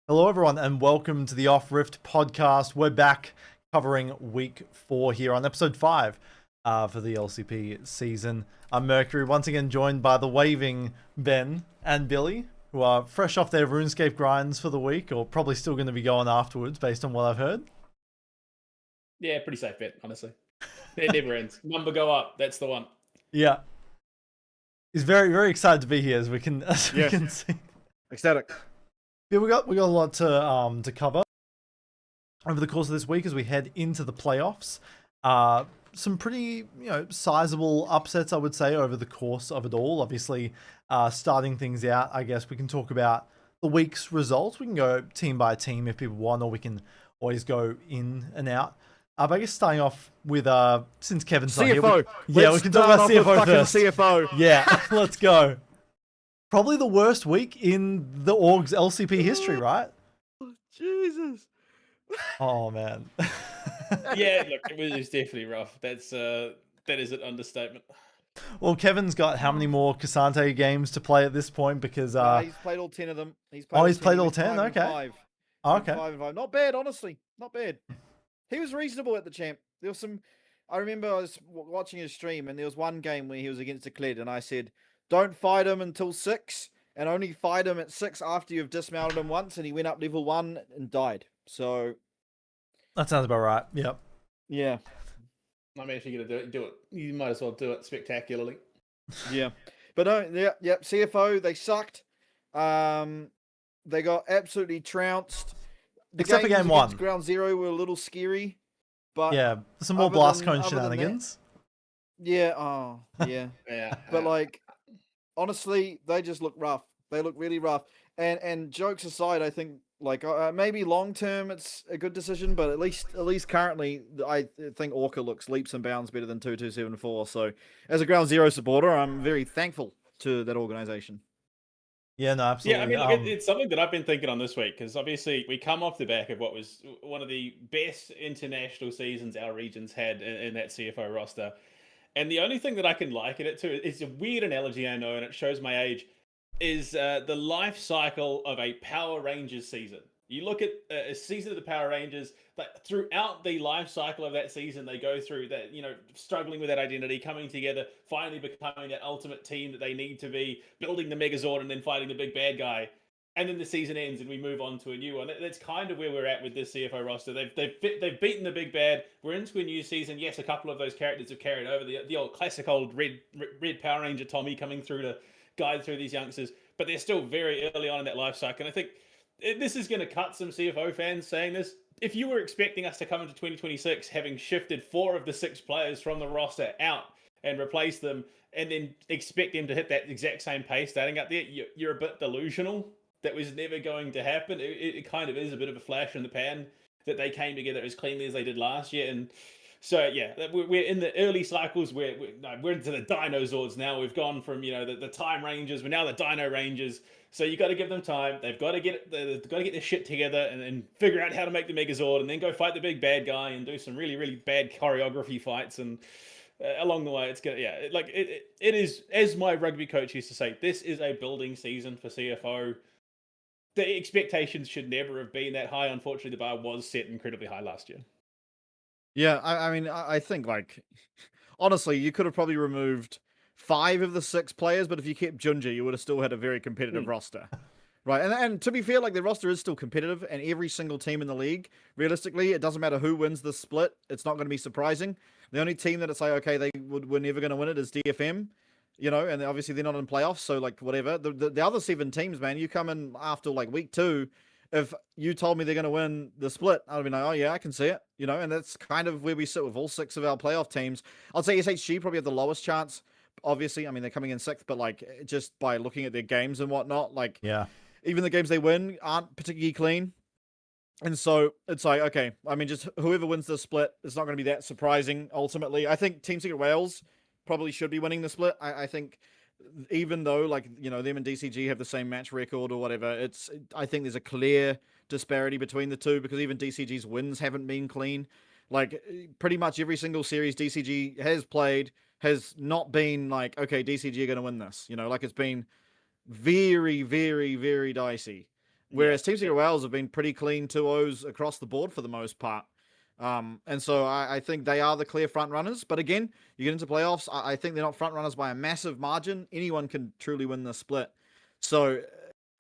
Hello, everyone, and welcome to the Off Rift podcast. We're back covering week 4 here on episode 5 for the LCP season. I'm Mercury, once again joined by the waving Ben and Billy, who are fresh off their RuneScape grinds for the week, or probably still going to be going afterwards, based on what I've heard. Yeah, pretty safe bet, honestly. It never ends. Number go up. That's the one. Yeah. He's very, very excited to be here, as we can see. Ecstatic. Yeah, we got a lot to cover over the course of this week as we head into the playoffs. Some pretty sizable upsets, I would say, over the course of it all. Obviously, starting things out, I guess we can talk about the week's results. We can go team by team if people want, or we can always go in and out. But I guess starting off with since Kevin's not here, we can talk about CFO first. CFO. Yeah, let's go. Probably the worst week in the org's LCP history, right? Jesus. Oh man. Yeah, look, it was definitely rough. That is an understatement. Well, Kevin's got how many more Cassante games to play at this point? Because he's played all 10 of them. He's played all 10. Okay. 5. Okay. 5 and 5. Not bad, honestly. Not bad. He was reasonable at the champ. There was some. I remember I was watching his stream, and there was one game where he was against a Kled, and I said, "Don't fight him until 6, and only fight him at 6 after you've dismounted him once." And he went up level 1 and died. So that sounds about right. Yep. Yeah. I'm actually going to do it. You might as well do it spectacularly. Yeah. But no, yeah. CFO, they sucked. They got absolutely trounced. Except for game 1. Ground Zero were a little scary. But yeah, some more blast cone shenanigans. Yeah, yeah. Yeah. But like, honestly, they just look rough. They look really rough. And jokes aside, I think like maybe long term it's a good decision, but at least currently, I think Orca looks leaps and bounds better than 2274. So as a Ground Zero supporter, I'm very thankful to that organization. Yeah, no, absolutely. Yeah, I mean, it's something that I've been thinking on this week, because obviously we come off the back of what was one of the best international seasons our region's had in that CFO roster. And the only thing that I can liken it to, it's a weird analogy, I know, and it shows my age, is the life cycle of a Power Rangers season. You look at a season of the Power Rangers, but throughout the life cycle of that season, they go through that, struggling with that identity, coming together, finally becoming that ultimate team that they need to be, building the Megazord and then fighting the big bad guy. And then the season ends and we move on to a new one. That's kind of where we're at with this CFO roster. They've beaten the big bad. We're into a new season. Yes, a couple of those characters have carried over. The old classic old red Power Ranger Tommy coming through to guide through these youngsters. But they're still very early on in that life cycle. And I think this is going to cut some CFO fans saying this. If you were expecting us to come into 2026 having shifted 4 of the 6 players from the roster out and replace them, and then expect them to hit that exact same pace starting up there, you're a bit delusional. That was never going to happen. It kind of is a bit of a flash in the pan that they came together as cleanly as they did last year. And so, yeah, we're in the early cycles. We're into the Dinozords now. We've gone from, the Time Rangers. We're now the Dino Rangers. So you got to give them time. They've got to get their shit together and figure out how to make the Megazord, and then go fight the big bad guy and do some really, really bad choreography fights. And along the way, it's gonna, it is, as my rugby coach used to say, this is a building season for CFO. The expectations should never have been that high. Unfortunately, the bar was set incredibly high last year. Yeah, I mean, I think, like, honestly, you could have probably removed 5 of the 6 players, but if you kept Junja, you would have still had a very competitive roster. Right, and to be fair, like, the roster is still competitive, and every single team in the league, realistically, it doesn't matter who wins the split, it's not going to be surprising. The only team that it's like, okay, we're never going to win it is DFM. And obviously they're not in playoffs, so like whatever. The other 7 teams, man, you come in after like week 2. If you told me they're going to win the split, I'd be like, oh yeah, I can see it. And that's kind of where we sit with all 6 of our playoff teams. I'd say SHG probably have the lowest chance. Obviously, I mean they're coming in 6th, but like just by looking at their games and whatnot, like even the games they win aren't particularly clean. And so it's like, okay, I mean, just whoever wins the split, it's not going to be that surprising. Ultimately, I think Team Secret Wales probably should be winning the split. I think even though them and DCG have the same match record or whatever, I think there's a clear disparity between the two, because even DCG's wins haven't been clean. Like pretty much every single series DCG has played has not been like, okay, DCG are going to win this. Like it's been very, very, very dicey. Whereas Team Secret Wales have been pretty clean 2-0s across the board for the most part. And so I think they are the clear front runners. But again, you get into playoffs, I think they're not front runners by a massive margin. Anyone can truly win the split. So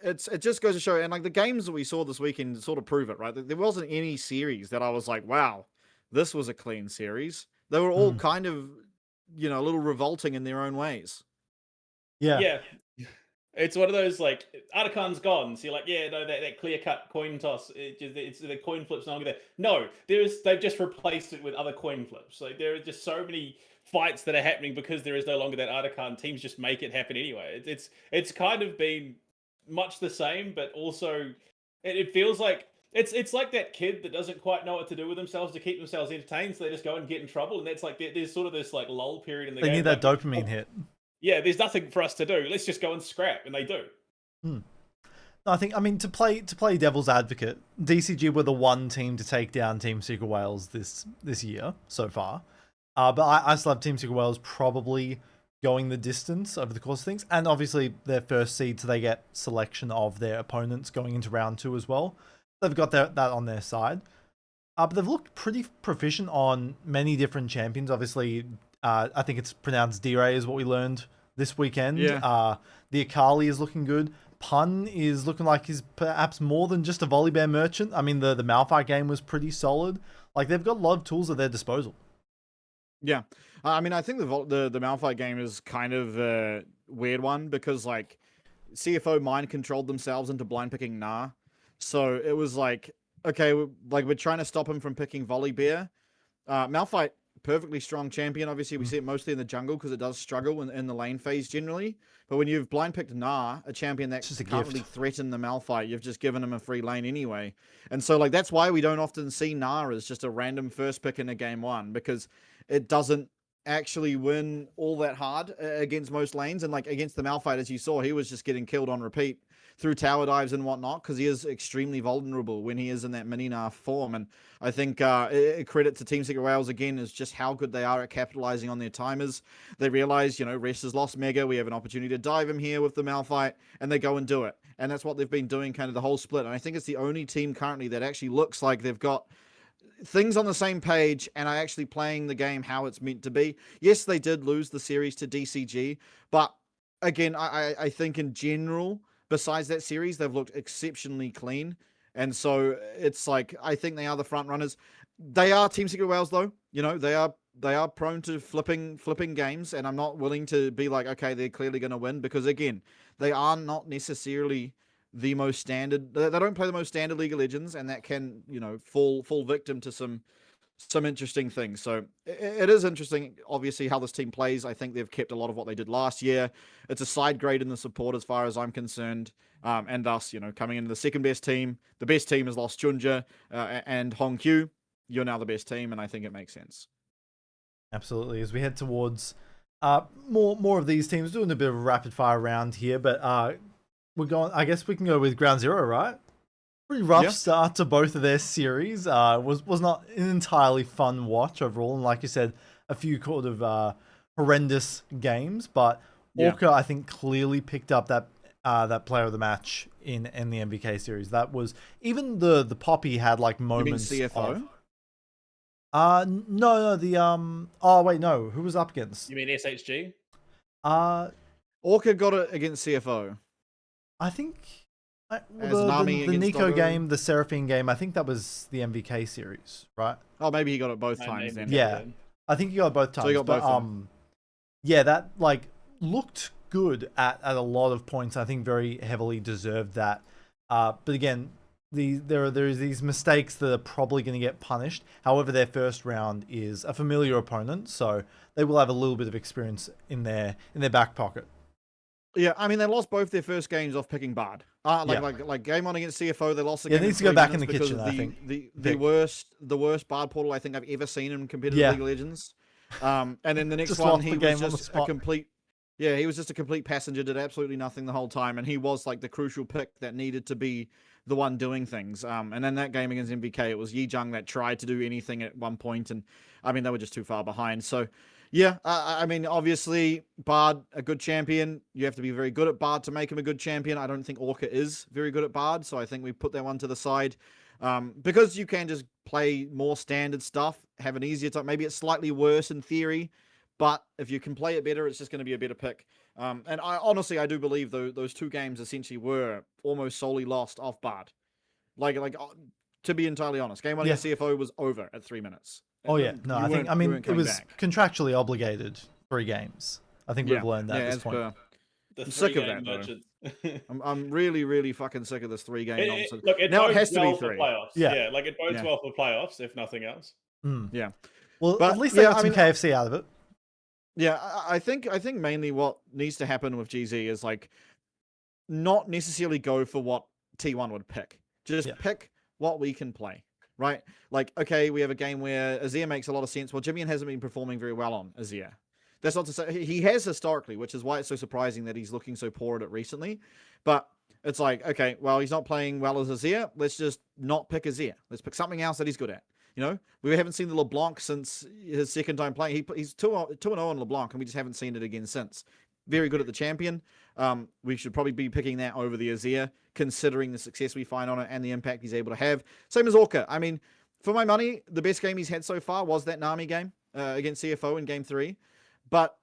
it just goes to show, and like the games that we saw this weekend sort of prove it, right? There wasn't any series that I was like, wow, this was a clean series. They were all kind of, a little revolting in their own ways. Yeah. It's one of those, like, Artemis gone. So you're like, yeah, no, that clear-cut coin toss, it's the coin flip's no longer there. No, they've just replaced it with other coin flips. Like, there are just so many fights that are happening because there is no longer that Artemis. Teams just make it happen anyway. It's kind of been much the same, but also it feels like it's like that kid that doesn't quite know what to do with themselves to keep themselves entertained, so they just go and get in trouble, and that's like there's sort of this like lull period in the game. They need that dopamine hit. Yeah, there's nothing for us to do. Let's just go and scrap, and they do. No, I mean to play devil's advocate, DCG were the one team to take down Team Secret Wales this year so far. But I still have Team Secret Wales probably going the distance over the course of things, and obviously their first seed, so they get selection of their opponents going into round 2 as well. They've got that on their side. But they've looked pretty proficient on many different champions. Obviously, I think it's pronounced D-Ray is what we learned this weekend. Yeah. The Akali is looking good. Pun is looking like he's perhaps more than just a Volibear merchant. I mean, the Malphite game was pretty solid. Like, they've got a lot of tools at their disposal. Yeah. I mean, I think the Malphite game is kind of a weird one because, like, CFO mind controlled themselves into blind picking Nah. So it was like, okay, we're trying to stop him from picking Volibear. Malphite, perfectly strong champion. Obviously, we see it mostly in the jungle because it does struggle in the lane phase generally. But when you've blind picked Nah, a champion that can't really threaten the Malphite, you've just given him a free lane anyway. And so, like, that's why we don't often see Nah as just a random first pick in a game 1, because it doesn't actually win all that hard against most lanes. And like against the Malphite, as you saw, he was just getting killed on repeat through tower dives and whatnot, because he is extremely vulnerable when he is in that mini Nah form. And I think a credit to Team Secret Wales again is just how good they are at capitalizing on their timers. They realize, Rest has lost Mega, we have an opportunity to dive him here with the Malphite, and they go and do it. And that's what they've been doing kind of the whole split. And I think it's the only team currently that actually looks like they've got things on the same page and are actually playing the game how it's meant to be. Yes, they did lose the series to DCG, but again, I think in general, besides that series, they've looked exceptionally clean. And so it's like, I think they are the front runners. They are Team Secret Wales though. They are prone to flipping games, and I'm not willing to be like, okay, they're clearly going to win, because again, they are not necessarily the most standard. They don't play the most standard League of Legends, and that can, fall victim to some interesting things. So it is interesting, obviously, how this team plays. I think they've kept a lot of what they did last year. It's a side grade in the support as far as I'm concerned. And thus, coming into the second best team, the best team has lost Junja and Hong Q. You're now the best team, and I think it makes sense. Absolutely. As we head towards more of these teams, doing a bit of a rapid fire round here, but we're going. I guess we can go with Ground Zero, right? Pretty rough start to both of their series. Was not an entirely fun watch overall, and like you said, a few kind of horrendous games. But Orca, I think, clearly picked up that player of the match in the MVK series. That was even the Poppy had like moments. You mean CFO? No, oh wait, no, who was up against? You mean SHG? Orca got it against CFO. I think the Nico game, the Seraphine game, I think that was the MVK series, right? Oh, maybe he got it both times then. Yeah, I think he got it both times. So he got both yeah, that like looked good at a lot of points. I think very heavily deserved that. But again, there's these mistakes that are probably going to get punished. However, their first round is a familiar opponent, so they will have a little bit of experience in their back pocket. Yeah, I mean, they lost both their first games off picking Bard. Like game on against CFO, they lost the game. It needs to go back in the kitchen, I think. The worst Bard portal I think I've ever seen in competitive League of Legends. And then the next one, he was just a complete... Yeah, he was just a complete passenger, did absolutely nothing the whole time, and he was like the crucial pick that needed to be the one doing things. And then that game against MVK, it was Yi Jung that tried to do anything at one point, and I mean, they were just too far behind. So, Yeah, I mean, obviously, Bard, a good champion. You have to be very good at Bard to make him a good champion. I don't think Orca is very good at Bard, so I think we put that one to the side. Because you can just play more standard stuff, have an easier time. Maybe it's slightly worse in theory, but if you can play it better, it's just going to be a better pick. And I do believe those two games essentially were almost solely lost off Bard. To be entirely honest, game one against CFO was over at 3 minutes. Oh yeah, no, I mean it was contractually obligated 3 games. I think we've learned that at this point. I'm sick of that, though. I'm really, really fucking sick of this 3-game nonsense. Look, now it has to be 3. Playoffs. Yeah, like it bodes well for playoffs, if nothing else. Yeah. Well, at least they got some KFC out of it. Yeah, I think mainly what needs to happen with GZ is like not necessarily go for what T1 would pick. Just pick what we can play. Right? Like, okay, we have a game where Azir makes a lot of sense. Well, Jimmy hasn't been performing very well on Azir. That's not to say he has historically, which is why it's so surprising that he's looking so poor at it recently. But it's like, okay, well, he's not playing well as Azir. Let's just not pick Azir. Let's pick something else that he's good at. You know, we haven't seen the LeBlanc since his second time playing. He's 2-0 on LeBlanc, and we just haven't seen it again since. Very good at the champion. We should probably be picking that over the Azir, considering the success we find on it and the impact he's able to have. Same as Orca. I mean, for my money, the best game he's had so far was that Nami game against CFO in Game 3. But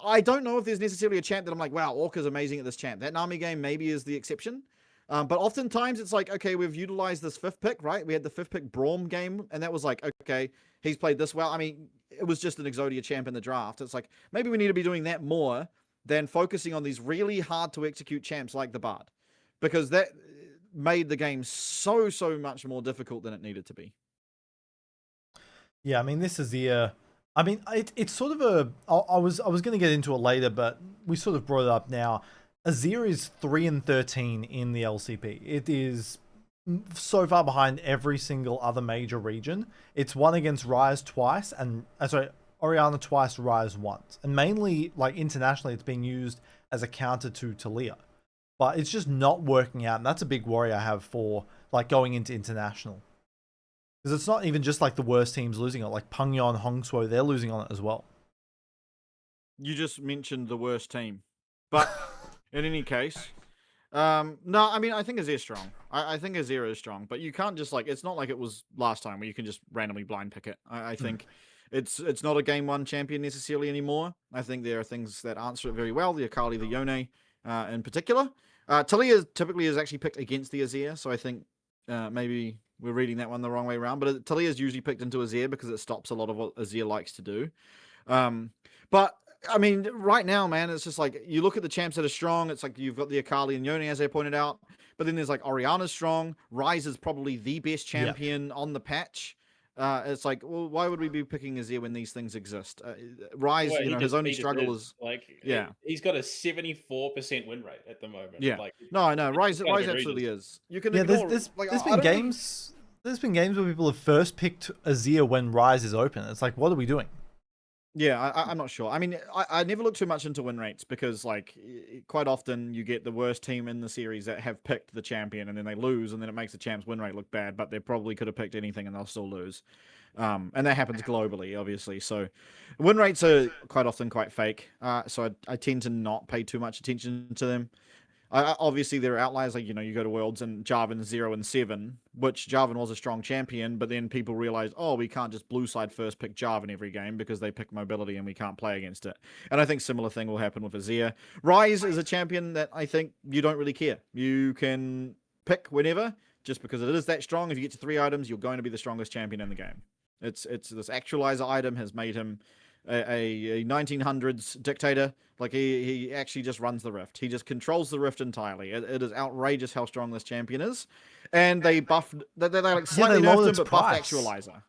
I don't know if there's necessarily a champ that I'm like, wow, Orca's amazing at this champ. That Nami game maybe is the exception. But oftentimes it's like, okay, we've utilized this 5th pick, right? We had the 5th pick Braum game, and that was like, okay, he's played this well. I mean, it was just an Exodia champ in the draft. It's like, maybe we need to be doing that more than focusing on these really hard to execute champs like the Bard. Because that made the game so much more difficult than it needed to be. Yeah, I mean, this is the... I mean, it's sort of a... I was going to get into it later, but we sort of brought it up now. Azir is 3-13 in the LCP. It is so far behind every single other major region. It's won against Rise twice, and Orianna twice, Rise once. And mainly, like internationally, it's being used as a counter to Talia. But it's just not working out, and that's a big worry I have for like going into international. Because it's not even just like the worst teams losing it. Like Pengyon, Hongsuo, they're losing on it as well. You just mentioned the worst team. But in any case, no, I mean, I think Azir's strong. I think Azir is strong. But you can't just like, it's not like it was last time where you can just randomly blind pick it. I think it's not a game 1 champion necessarily anymore. I think there are things that answer it very well. The Akali, the Yone in particular. Talia typically is actually picked against the Azir. So I think maybe... we're reading that one the wrong way around, but Talia is usually picked into Azir because it stops a lot of what Azir likes to do. But I mean, right now, man, it's just like you look at the champs that are strong. It's like you've got the Akali and Yone, as I pointed out, but then there's like Orianna's strong. Ryze is probably the best champion on the patch. It's like, well, why would we be picking Azir when these things exist? Ryze, well, his only struggle is like, he's got a 74% win rate at the moment. Yeah, like, no, I know. Ryze absolutely is. You can ignore. There's been games. There's been games where people have first picked Azir when Ryze is open. It's like, what are we doing? Yeah, I'm not sure. I mean, I never look too much into win rates because, like, quite often you get the worst team in the series that have picked the champion and then they lose, and then it makes the champ's win rate look bad, but they probably could have picked anything and they'll still lose. And that happens globally, obviously. So win rates are quite often quite fake. So I tend to not pay too much attention to them. Obviously, there are outliers, like, you go to Worlds and Jarvan's 0-7, which Jarvan was a strong champion, but then people realize, oh, we can't just blue side first pick Jarvan every game because they pick mobility and we can't play against it. And I think similar thing will happen with Azir. Ryze is a champion that I think you don't really care. You can pick whenever, just because it is that strong. If you get to 3 items, you're going to be the strongest champion in the game. It's this actualizer item has made him a 1900s dictator. Like he actually just runs the rift. He just controls the rift entirely. It is outrageous how strong this champion is. And they buffed, they like slightly nerfed him, but buffed actualizer.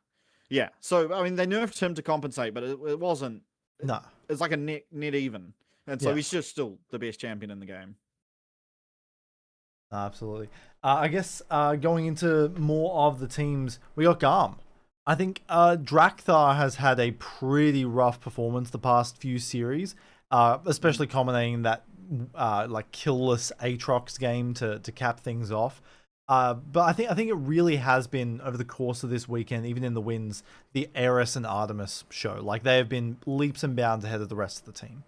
Yeah. So I mean, they nerfed him to compensate, but it wasn't. No. It's like a net even, and so he's just still the best champion in the game. Absolutely. I guess going into more of the teams, we got Garm. I think Draktharr has had a pretty rough performance the past few series, especially culminating that like killless Aatrox game to cap things off. But I think it really has been over the course of this weekend, even in the wins, the Aress and Artemis show. Like they have been leaps and bounds ahead of the rest of the team.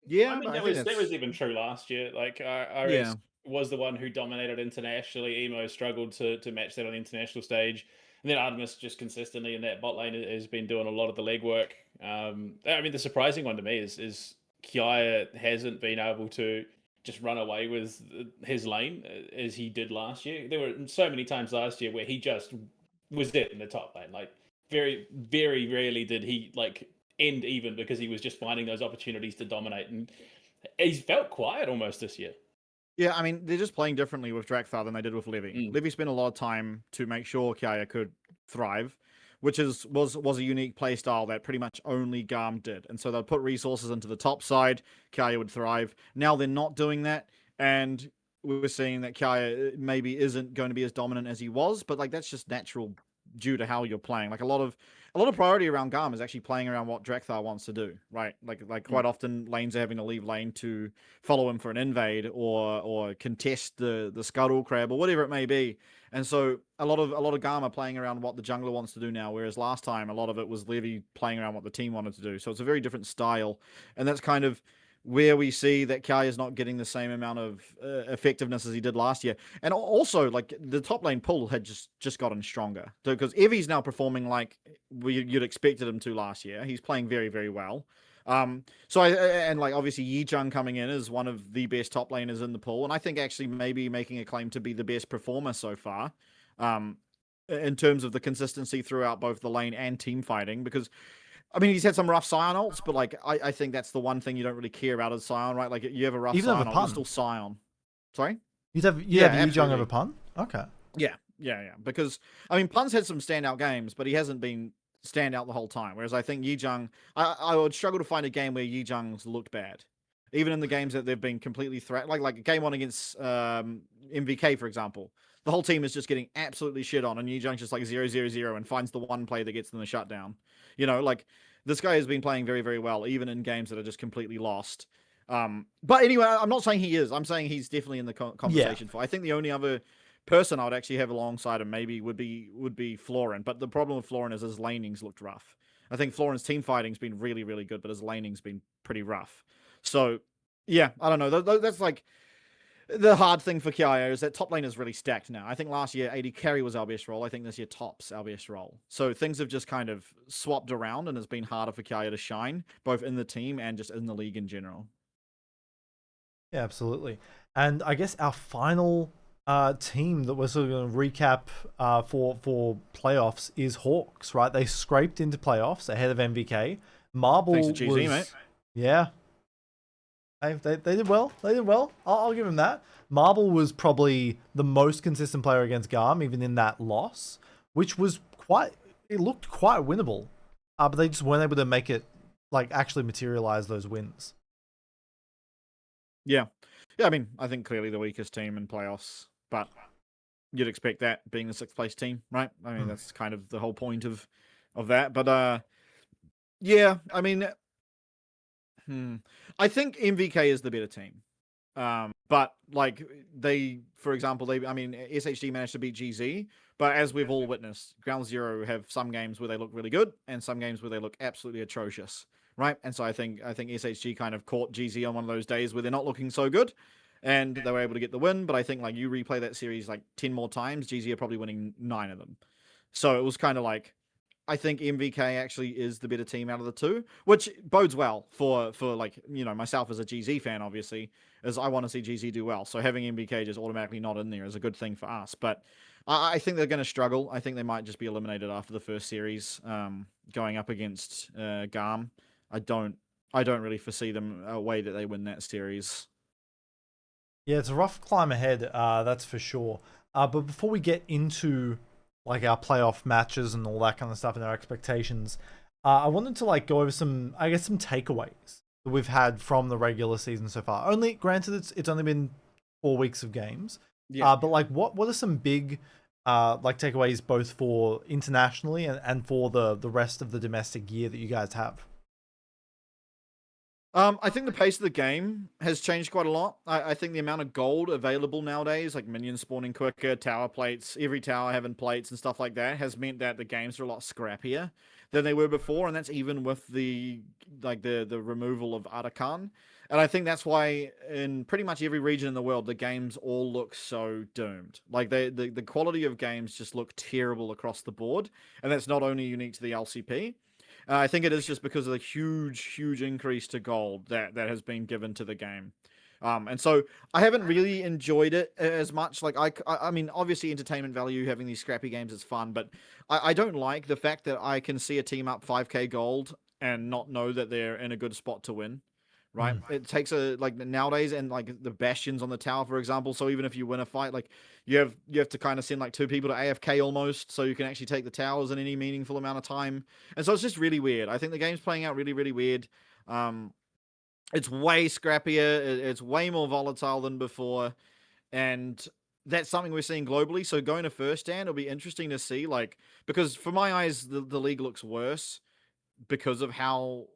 Yeah, I mean, but I that think was even true last year. Like, yeah. Aress was the one who dominated internationally. Emo struggled to match that on the international stage. And then Artemis just consistently in that bot lane has been doing a lot of the legwork. I mean, the surprising one to me is Kiaya hasn't been able to just run away with his lane as he did last year. There were so many times last year where he just was dead in the top lane. Like, very, very rarely did he like end even because he was just finding those opportunities to dominate. And he's felt quiet almost this year. Yeah, I mean, they're just playing differently with Draktharr than they did with Levy. Mm. Levy spent a lot of time to make sure Kiaya could thrive, which was a unique play style that pretty much only Garm did. And so they'll put resources into the top side, Kiaya would thrive. Now they're not doing that, and we're seeing that Kiaya maybe isn't going to be as dominant as he was, but like that's just natural due to how you're playing. Like a lot of priority around Garm is actually playing around what Draktharr wants to do, right? Like quite often lanes are having to leave lane to follow him for an invade or contest the scuttle crab or whatever it may be. And so a lot of Garm are playing around what the jungler wants to do now, whereas last time a lot of it was Levy playing around what the team wanted to do. So it's a very different style, and that's kind of where we see that Kiaya is not getting the same amount of effectiveness as he did last year. And also, like, the top lane pull had just gotten stronger. Because Evi's now performing like you'd expected him to last year. He's playing very, very well. And like, obviously, Yijang coming in is one of the best top laners in the pool. And I think actually maybe making a claim to be the best performer so far. In terms of the consistency throughout both the lane and team fighting, because I mean, he's had some rough Scion ults, but like I think that's the one thing you don't really care about as Scion, right? Like you have a rough Even Scion over ult, Pun. you're still Scion. Sorry? You'd have Yijang absolutely. over Pun? Okay. Yeah. Because I mean, Pun's had some standout games, but he hasn't been standout the whole time. Whereas I think Yijang, I would struggle to find a game where Yijang's looked bad. Even in the games that they've been completely like game one against MVK, for example. The whole team is just getting absolutely shit on, and Yijang's just like 0-0-0 and finds the one play that gets them the shutdown. You know, like this guy has been playing very, very well, even in games that are just completely lost. But anyway, I'm not saying he is. I'm saying he's definitely in the conversation for. I think the only other person I would actually have alongside him maybe would be Flauren. But the problem with Flauren is his laning's looked rough. I think Floren's team fighting's been really, really good, but his laning's been pretty rough. So, yeah, I don't know. That's like the hard thing for Kiaya is that top lane is really stacked now. I think last year AD carry was our best role. I think this year top's our best role. So things have just kind of swapped around, and it's been harder for Kiaya to shine, both in the team and just in the league in general. Yeah, absolutely. And I guess our final team that we're sort of going to recap for playoffs is Hawks, right? They scraped into playoffs ahead of MVK. Marble Thanks to GZ, was, mate. Yeah. They did well. They did well. I'll give him that. Marble was probably the most consistent player against Garm, even in that loss, which was it looked quite winnable. But they just weren't able to make it, like, actually materialize those wins. Yeah. Yeah, I mean, I think clearly the weakest team in playoffs, but you'd expect that being the 6th place team, right? I mean, that's kind of the whole point of that. But yeah, I mean, I think MVK is the better team. But like for example, SHD managed to beat GZ, but as we've all witnessed, Ground Zero have some games where they look really good and some games where they look absolutely atrocious, right? And so I think SHG kind of caught GZ on one of those days where they're not looking so good, and they were able to get the win. But I think like you replay that series like 10 more times, GZ are probably winning 9 of them. So it was kind of like, I think MVK actually is the better team out of the two, which bodes well for like, you know, myself as a GZ fan, obviously, as I want to see GZ do well. So having MVK just automatically not in there is a good thing for us. But I think they're going to struggle. I think they might just be eliminated after the first series, going up against Garm. I don't really foresee them a way that they win that series. Yeah, it's a rough climb ahead, that's for sure. But before we get into like our playoff matches and all that kind of stuff and our expectations, I wanted to like go over some takeaways that we've had from the regular season so far. Only, granted, it's only been 4 weeks of games. Yeah. But like, what are some big like takeaways both for internationally and for the rest of the domestic year that you guys have? I think the pace of the game has changed quite a lot. I think the amount of gold available nowadays, like minions spawning quicker, tower plates, every tower having plates and stuff like that, has meant that the games are a lot scrappier than they were before, and that's even with the removal of Arakan. And I think that's why in pretty much every region in the world, the games all look so doomed. Like the quality of games just look terrible across the board, and that's not only unique to the LCP. I think it is just because of the huge increase to gold that has been given to the game. And so I haven't really enjoyed it as much. Like I mean, obviously entertainment value, having these scrappy games is fun, but I don't like the fact that I can see a team up 5k gold and not know that they're in a good spot to win. Right? It takes like nowadays, and like the bastions on the tower, for example. So even if you win a fight, like you have to kind of send like 2 people to AFK almost, so you can actually take the towers in any meaningful amount of time. And so it's just really weird. I think the game's playing out really weird. It's way scrappier. It's way more volatile than before, and that's something we're seeing globally. So going to first stand, it'll be interesting to see, like, because for my eyes, the league looks worse because of how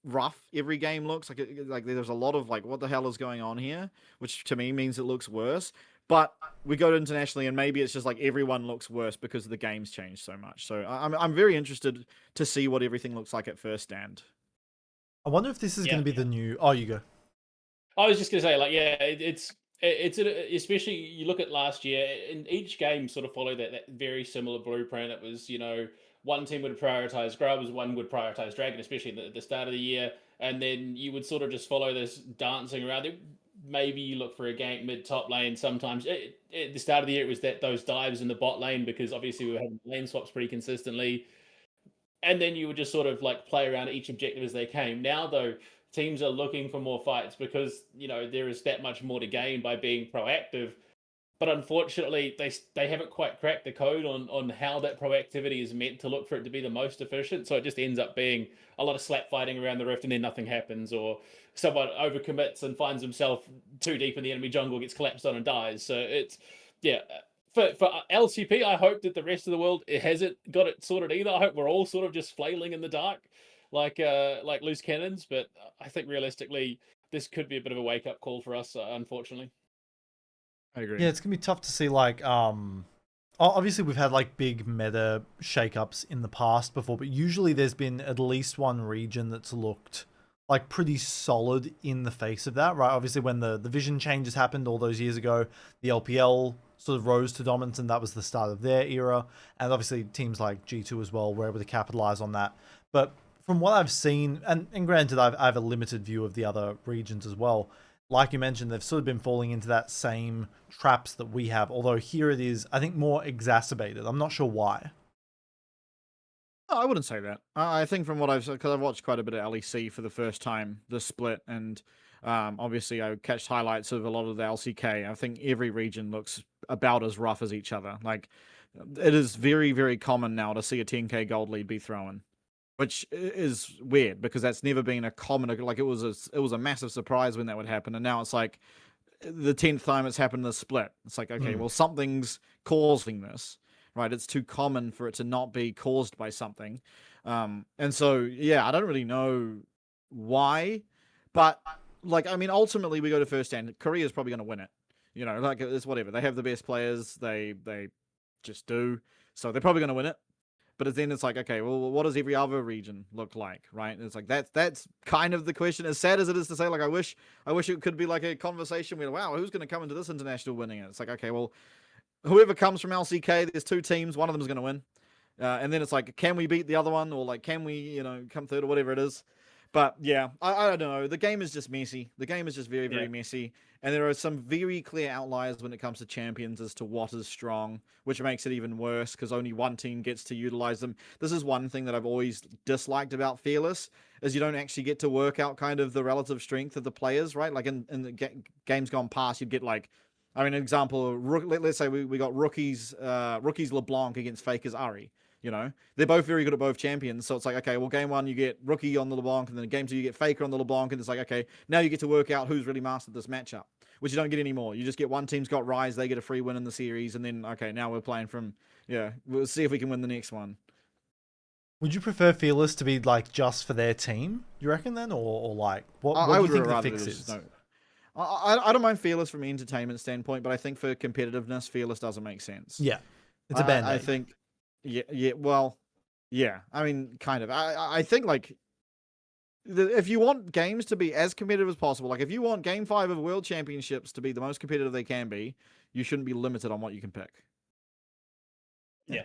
rough every game looks. Like there's a lot of like, what the hell is going on here, which to me means it looks worse. But we go to internationally, and maybe it's just like everyone looks worse because the game's changed so much. So I'm very interested to see what everything looks like at first stand. I wonder if this is going to be the new. Oh, you go. I was just going to say, like, yeah, it's especially you look at last year, and each game sort of followed that very similar blueprint. It was, one team would prioritize Grubs, one would prioritize Dragon, especially at the start of the year, and then you would sort of just follow this dancing around. Maybe you look for a gank mid top lane. Sometimes at the start of the year, it was those dives in the bot lane, because obviously we were having lane swaps pretty consistently. And then you would just sort of like play around each objective as they came. Now, though, teams are looking for more fights because, there is that much more to gain by being proactive. But unfortunately, they haven't quite cracked the code on how that proactivity is meant to look for it to be the most efficient. So it just ends up being a lot of slap fighting around the rift, and then nothing happens, or someone overcommits and finds himself too deep in the enemy jungle, gets collapsed on and dies. So it's, yeah. For LCP, I hope that the rest of the world hasn't got it sorted either. I hope we're all sort of just flailing in the dark like loose cannons. But I think realistically, this could be a bit of a wake up call for us, unfortunately. I agree. Yeah, it's gonna be tough to see. Like, obviously we've had like big meta shakeups in the past before, but usually there's been at least one region that's looked like pretty solid in the face of that, right? Obviously, when the vision changes happened all those years ago, the LPL sort of rose to dominance, and that was the start of their era. And obviously, teams like G2 as well were able to capitalize on that. But from what I've seen, and granted, I have a limited view of the other regions as well. Like you mentioned, they've sort of been falling into that same traps that we have. Although here it is, I think, more exacerbated. I'm not sure why. I wouldn't say that. I think from what because I've watched quite a bit of LEC for the first time, the split, and obviously I catch highlights of a lot of the LCK. I think every region looks about as rough as each other. Like, it is very common now to see a 10k gold lead be thrown, which is weird because that's never been a common. Like, it was a massive surprise when that would happen, and now it's like the 10th time it's happened in the split. It's like, okay, well, something's causing this. Right, it's too common for it to not be caused by something, and so yeah, I don't really know why, but like, I mean, ultimately we go to first stand. Korea's probably going to win it, like, it's whatever. They have the best players, they just do, so they're probably going to win it. But then it's like, okay, well, what does every other region look like, right? And it's like that's kind of the question. As sad as it is to say, like, I wish it could be like a conversation where, wow, who's going to come into this international winning it? It's like, okay, well, whoever comes from LCK, there's 2 teams, one of them is going to win. And then it's like, can we beat the other one? Or like, can we, come third or whatever it is? But yeah, I don't know. The game is just messy. The game is just very messy. And there are some very clear outliers when it comes to champions as to what is strong, which makes it even worse because only one team gets to utilize them. This is one thing that I've always disliked about Fearless, is you don't actually get to work out kind of the relative strength of the players, right? Like in the games gone past, you'd get like, I mean, an example, let's say we got rookies LeBlanc against Faker's Ari. They're both very good at both champions. So it's like, okay, well, game 1 you get rookie on the LeBlanc, and then game 2 you get Faker on the LeBlanc, and it's like, okay, now you get to work out who's really mastered this matchup, which you don't get anymore. You just get one team's got Rise, they get a free win in the series, and then, okay, now we're playing from, we'll see if we can win the next one. Would you prefer Fearless to be like just for their team? You reckon then, or like what I do you would think the rather fix just is? no. I don't mind Fearless from an entertainment standpoint, but I think for competitiveness, Fearless doesn't make sense. Yeah, it's a band-aid. I think, well, yeah. I mean, kind of. I think like if you want games to be as competitive as possible, like if you want Game 5 of World Championships to be the most competitive they can be, you shouldn't be limited on what you can pick. Yeah.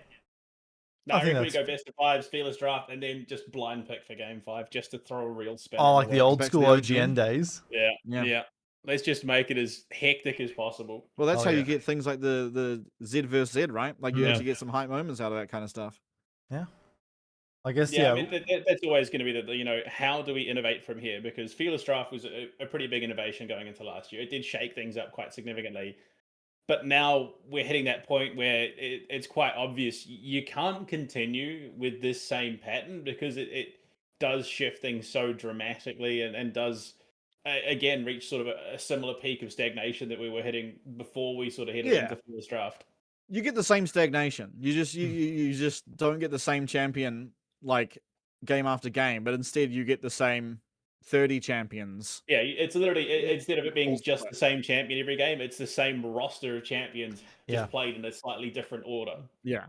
No, I I think reckon we that's- go best of fives, fearless draft, and then just blind pick for Game 5, just to throw a real spin. Oh, like the old Back to school the OGN OGN? days. Yeah. Let's just make it as hectic as possible. Well, that's Oh, how yeah. you get things like the Z versus Z, right? Like you Yeah. actually get some hype moments out of that kind of stuff. Yeah, I guess. Yeah, Yeah, I mean that's always going to be how do we innovate from here? Because fearless draft was a pretty big innovation going into last year. It did shake things up quite significantly, but now we're hitting that point where it's quite obvious you can't continue with this same pattern because it does shift things so dramatically and does again reach sort of a similar peak of stagnation that we were hitting before we sort of headed into fearless draft. You get the same stagnation. You just don't get the same champion like game after game, but instead you get the same 30 champions. Yeah, it's literally instead of it being just the same champion every game, it's the same roster of champions just played in a slightly different order. Yeah,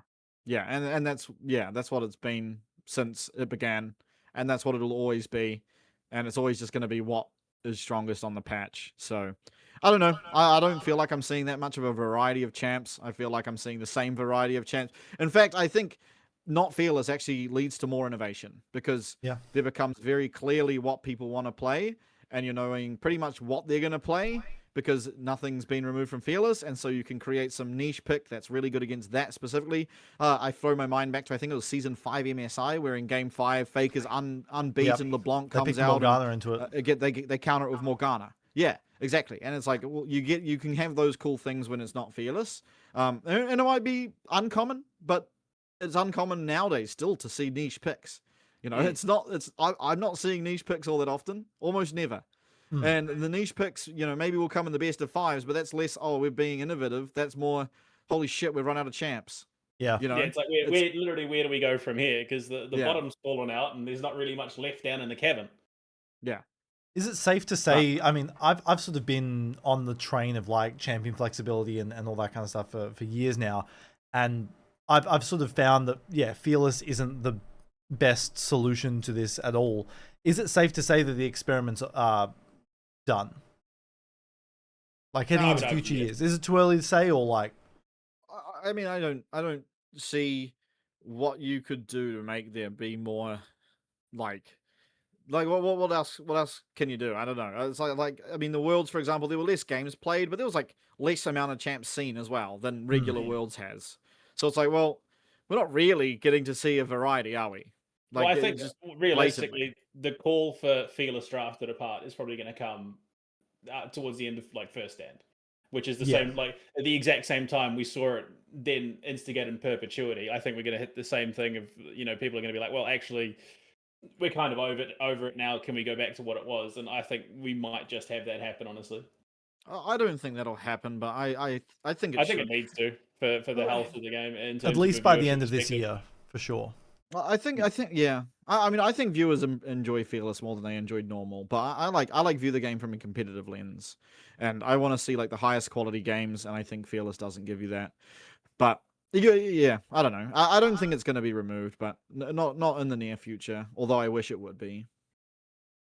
and that's what it's been since it began, and that's what it'll always be, and it's always just going to be what is strongest on the patch. So I don't know. I don't feel like I'm seeing that much of a variety of champs. I feel like I'm seeing the same variety of champs. In fact, I think not fearless actually leads to more innovation because there becomes very clearly what people want to play, and you're knowing pretty much what they're going to play because nothing's been removed from fearless, and so you can create some niche pick that's really good against that specifically. I throw my mind back to I think it was season 5 MSI where in game 5 Fake is unbeaten. LeBlanc comes out Morgana into it. They counter it with Morgana. Yeah, exactly. And it's like, well, you can have those cool things when it's not fearless. And it might be uncommon, but it's uncommon nowadays still to see niche picks. I'm not seeing niche picks all that often, almost never. And the niche picks, maybe will come in the best of 5s, but that's less, we're being innovative. That's more, holy shit, we've run out of champs. Yeah. It's like, we're literally, where do we go from here? Because the bottom's fallen out and there's not really much left down in the cavern. Yeah. Is it safe to say, I mean, I've sort of been on the train of like champion flexibility and all that kind of stuff for years now. And I've sort of found that, Fearless isn't the best solution to this at all. Is it safe to say that the experiments are done? Like heading into future years. Is it too early to say or like? I mean, I don't see what you could do to make there be more like what else can you do? I don't know. It's like I mean the Worlds, for example, there were less games played, but there was like less amount of champs seen as well than regular Worlds has. So it's like, well, we're not really getting to see a variety, are we? Like, well, I think just realistically, the call for fearless draft to depart is probably going to come towards the end of like first stand, which is the same, like at the exact same time we saw it then instigate in perpetuity. I think we're going to hit the same thing of people are going to be like, well, actually, we're kind of over it now. Can we go back to what it was? And I think we might just have that happen, honestly. I don't think that'll happen, but I think it needs to for the health of the game. At least by the end of this year, for sure. I think yeah. I mean, I think viewers enjoy Fearless more than they enjoyed normal, but I like view the game from a competitive lens, and I want to see like the highest quality games, and I think Fearless doesn't give you that. But yeah, I don't know. I don't think it's going to be removed, but not in the near future. Although I wish it would be.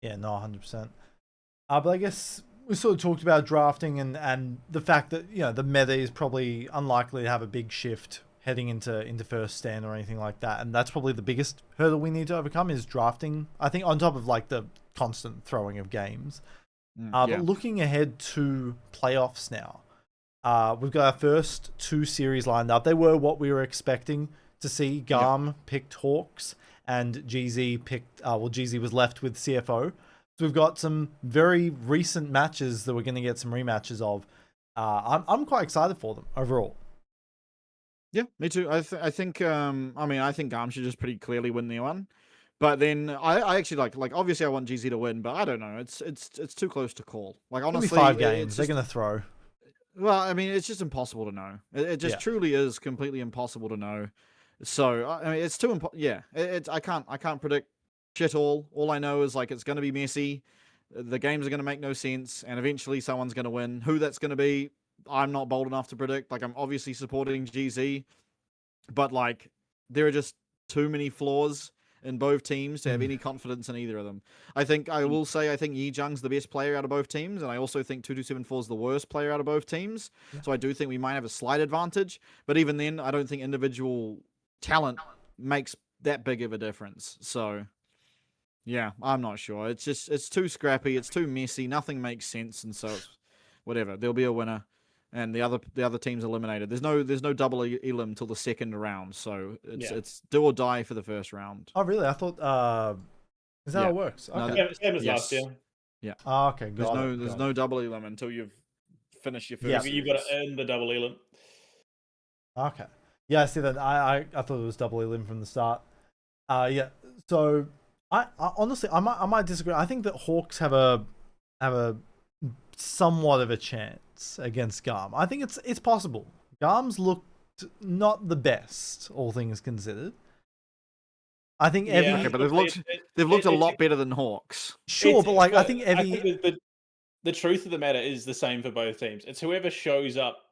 Yeah, no, 100%. But I guess we sort of talked about drafting and the fact that the meta is probably unlikely to have a big shift heading into first stand or anything like that, and that's probably the biggest hurdle we need to overcome is drafting. I think on top of like the constant throwing of games. But looking ahead to playoffs now, we've got our first 2 series lined up. They were what we were expecting to see. Garm picked Hawks and GZ picked GZ was left with CFO. So we've got some very recent matches that we're going to get some rematches of. I'm quite excited for them overall. Yeah, me too. I think I think Garm should just pretty clearly win the one. But then I actually like obviously I want GZ to win, but I don't know. It's too close to call. Like honestly, 5 games. They're going to throw. Well, I mean, it's just impossible to know. It just truly is completely impossible to know. So I mean, it's too important. Yeah, I can't predict shit all. All I know is like it's going to be messy. The games are going to make no sense, and eventually someone's going to win. Who that's going to be, I'm not bold enough to predict. Like I'm obviously supporting GZ, but like there are just too many flaws in both teams to have any confidence in either of them. I think Yi Jung's the best player out of both teams, and I also think 2274 is the worst player out of both teams. Yeah. So I do think we might have a slight advantage, but even then, I don't think individual talent makes that big of a difference. So yeah, I'm not sure. It's too scrappy, it's too messy, nothing makes sense, and so it's, whatever. There'll be a winner, and the other team's eliminated. There's no double elim till the second round, so it's do or die for the first round. Oh, really? I thought is that how it works? Okay. No, Same as last year. Yeah. Oh, okay. There's no double elim until you've finished your first. You've got to earn the double elim. Okay. Yeah, I see that. I thought it was double elim from the start. Yeah. So I honestly I might disagree. I think that Hawks have a somewhat of a chance against Garm. I think it's possible. Garm's looked not the best, all things considered. I think okay, but they've looked a lot better than Hawks. Sure, but like I think the truth of the matter is the same for both teams. It's whoever shows up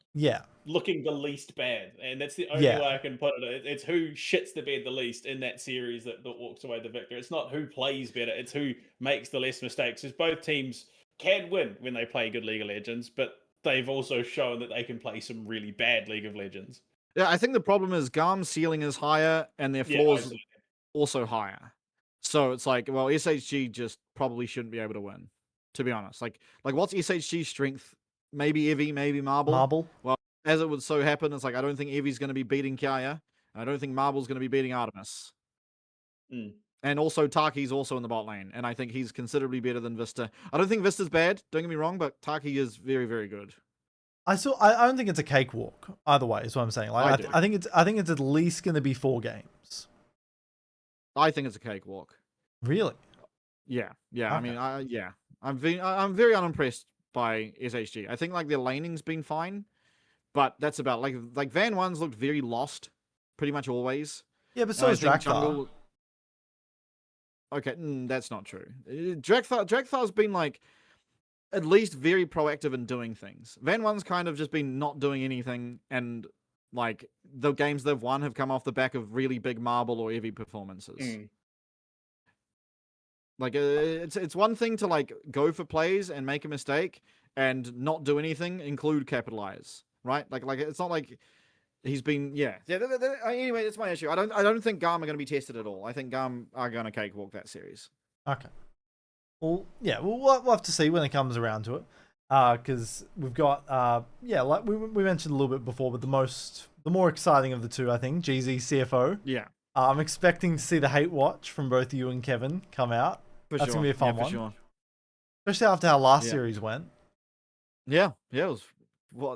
looking the least bad, and that's the only way I can put it. It's who shits the bed the least in that series that walks away the victor. It's not who plays better, it's who makes the less mistakes. Because both teams can win when they play good League of Legends, but they've also shown that they can play some really bad League of Legends. Yeah, I think the problem is Garm's ceiling is higher and their floors also higher. So it's like, well, SHG just probably shouldn't be able to win, to be honest. Like what's SHG's strength? Maybe Evi, maybe Marble. Well, as it would so happen, it's like I don't think Evi's going to be beating Kiaya. I don't think Marble's going to be beating Artemis. And also Taki's also in the bot lane, and I think he's considerably better than Vista. I don't think Vista's bad, don't get me wrong, but Taki is very, very good. I don't think it's a cakewalk either way, is what I'm saying. Like I think it's at least going to be 4 games. I think it's a cakewalk. Really? Yeah. Okay. I mean, I'm very unimpressed by SHG. I think like their laning's been fine, but that's about like Van One's looked very lost, pretty much always. Yeah, but so is Draktharr. Okay, that's not true. Drakthar's been like at least very proactive in doing things. Van One's kind of just been not doing anything, and like the games they've won have come off the back of really big Marble or Evi performances. Like it's one thing to like go for plays and make a mistake and not do anything, include capitalize, right? Like it's not like he's been anyway, that's my issue. I don't think Garm are going to be tested at all. I think Garm are going to cakewalk that series. Okay. Well, yeah, we'll have to see when it comes around to it. Because we've got like we mentioned a little bit before, but the more exciting of the two, I think, GZ CFO. Yeah. I'm expecting to see the hate watch from both you and Kevin come out. That's gonna be a fun one. Sure. Especially after how last series went. Yeah, it was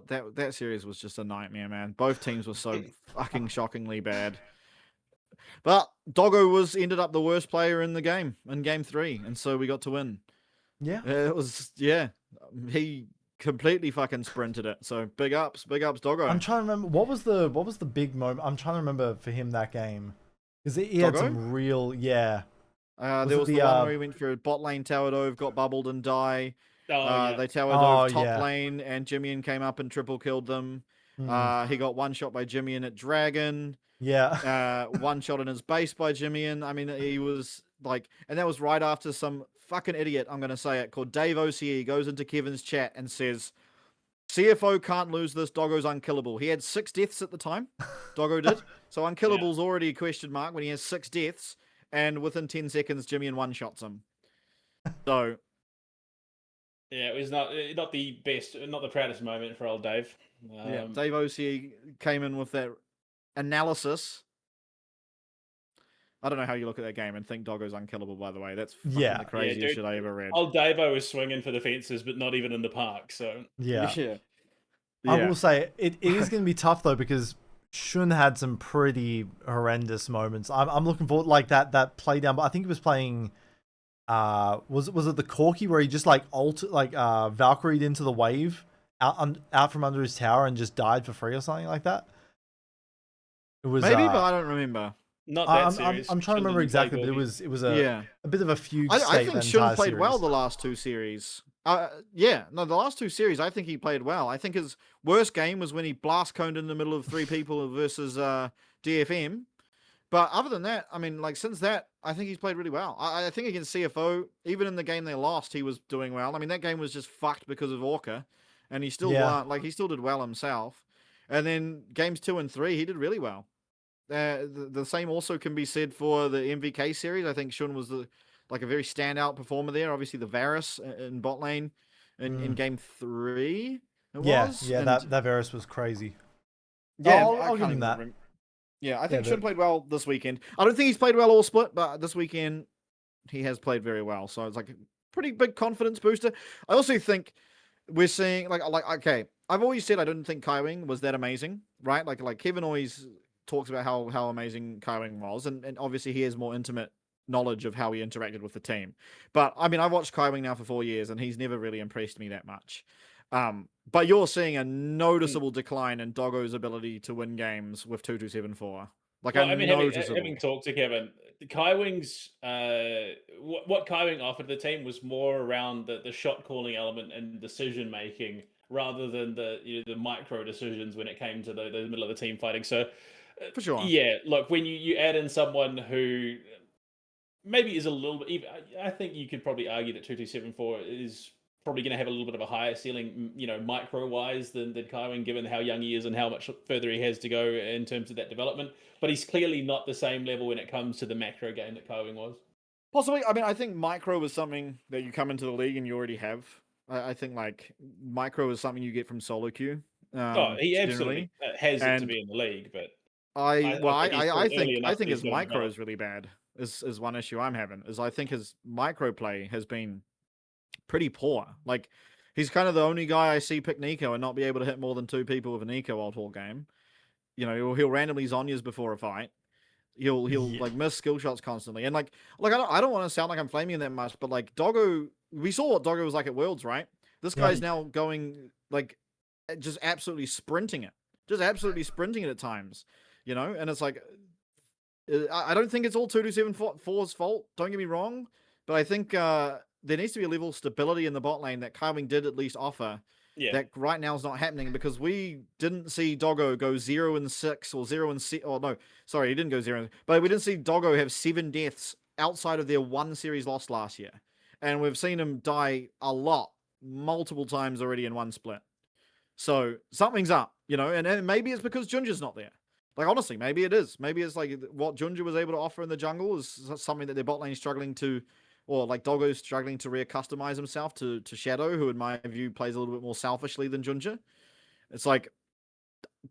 that series was just a nightmare, man. Both teams were so fucking shockingly bad. But Doggo ended up the worst player in the game in game 3, and so we got to win. Yeah. It was he completely fucking sprinted it. So big ups Doggo. I'm trying to remember what was the big moment. I'm trying to remember for him that game because he had some real there was the one where he went for a bot lane tower dove, got bubbled and die. They tower dove top lane, and Jimmy came up and triple killed them. He got one shot by Jimmy at Dragon. Yeah. One shot in his base by Jimmy. I mean, he was like, and that was right after some fucking idiot, I'm going to say it, called Dave OCE goes into Kevin's chat and says, CFO can't lose this, Doggo's unkillable. He had 6 deaths at the time, Doggo did. So unkillable's already a question mark when he has 6 deaths, and within 10 seconds, Jimmy one-shots him. So... yeah, it was not the best, not the proudest moment for old Dave. Dave OCE came in with that analysis. I don't know how you look at that game and think Doggo's unkillable, by the way. That's fucking the craziest shit I ever read. Old Davo was swinging for the fences, but not even in the park, so... Yeah. I will say, it is going to be tough, though, because Shun had some pretty horrendous moments. I'm looking forward, like, that play down, but I think he was playing... was it the Corki where he just, like, Valkyrie'd into the wave out from under his tower and just died for free or something like that? It was Maybe, but I don't remember. Not that I'm series. trying to Shun remember didn't play exactly, but it Boogie. was Yeah. a bit of a fugue I state think that Shun entire played well series. the last two series. Yeah, no, the last two series, I think he played well. I think his worst game was when he blast coned in the middle of three people versus DFM. But other than that, I mean, like since that, I think he's played really well. I think against CFO, even in the game they lost, he was doing well. I mean, that game was just fucked because of Orca, and he still won. Like he still did well himself. And then games 2 and 3, he did really well. The same also can be said for the MVK series. I think Shun was a very standout performer there. Obviously, the Varus in bot lane in game 3. Yeah, was. yeah, And that Varus was crazy. yeah, I'll give him that. Yeah, I think Yeah, Shun played well this weekend. I don't think he's played well all split, but this weekend he has played very well. So it's like a pretty big confidence booster. I also think we're seeing okay. I've always said I didn't think Kaiwing was that amazing, right? Like Kevin always talks about how amazing Kaiwing was, and obviously he has more intimate knowledge of how he interacted with the team. But I mean, I've watched Kaiwing now for 4 years, and he's never really impressed me that much. But you're seeing a noticeable decline in Doggo's ability to win games with 2274. Like, well, I mean, having noticeable. talked to Kevin, Kaiwing's what Kaiwing offered the team was more around the shot calling element and decision making rather than the micro decisions when it came to the middle of the team fighting. So, For sure. yeah, look, when you add in someone who maybe is a little bit, even, I think you could probably argue that 2274 is probably going to have a little bit of a higher ceiling, micro wise than Kaiwing, given how young he is and how much further he has to go in terms of that development. But he's clearly not the same level when it comes to the macro game that Kaiwing was. Possibly. I mean, I think micro is something that you come into the league and you already have. I think like micro is something you get from solo queue. He absolutely has it to be in the league, but I think think his micro is really bad. Is one issue I'm having. Is I think his micro play has been pretty poor. Like he's kind of the only guy I see pick Nico and not be able to hit more than 2 people with a Nico all whole game. He'll randomly Zhonya's before a fight. He'll like miss skill shots constantly. And like I don't want to sound like I'm flaming him that much, but like Doggo, we saw what Doggo was like at Worlds, right? This guy's now going like just absolutely sprinting it. Just absolutely sprinting it at times. And it's like I don't think it's all 2274's fault, don't get me wrong, but I think there needs to be a level of stability in the bot lane that Kaiwing did at least offer. Yeah. That right now is not happening because we didn't see Doggo go 0-6 or 0-7. Oh no, sorry, he didn't go 0. But we didn't see Doggo have 7 deaths outside of their 1 series loss last year, and we've seen him die a lot, multiple times already in 1 split. So something's up, and maybe it's because Junja's not there. Like honestly, maybe it is. Maybe it's like what Junja was able to offer in the jungle is something that their bot lane is struggling to. Or like Doggo's struggling to recustomize himself to Shadow, who in my view plays a little bit more selfishly than Junja. It's like,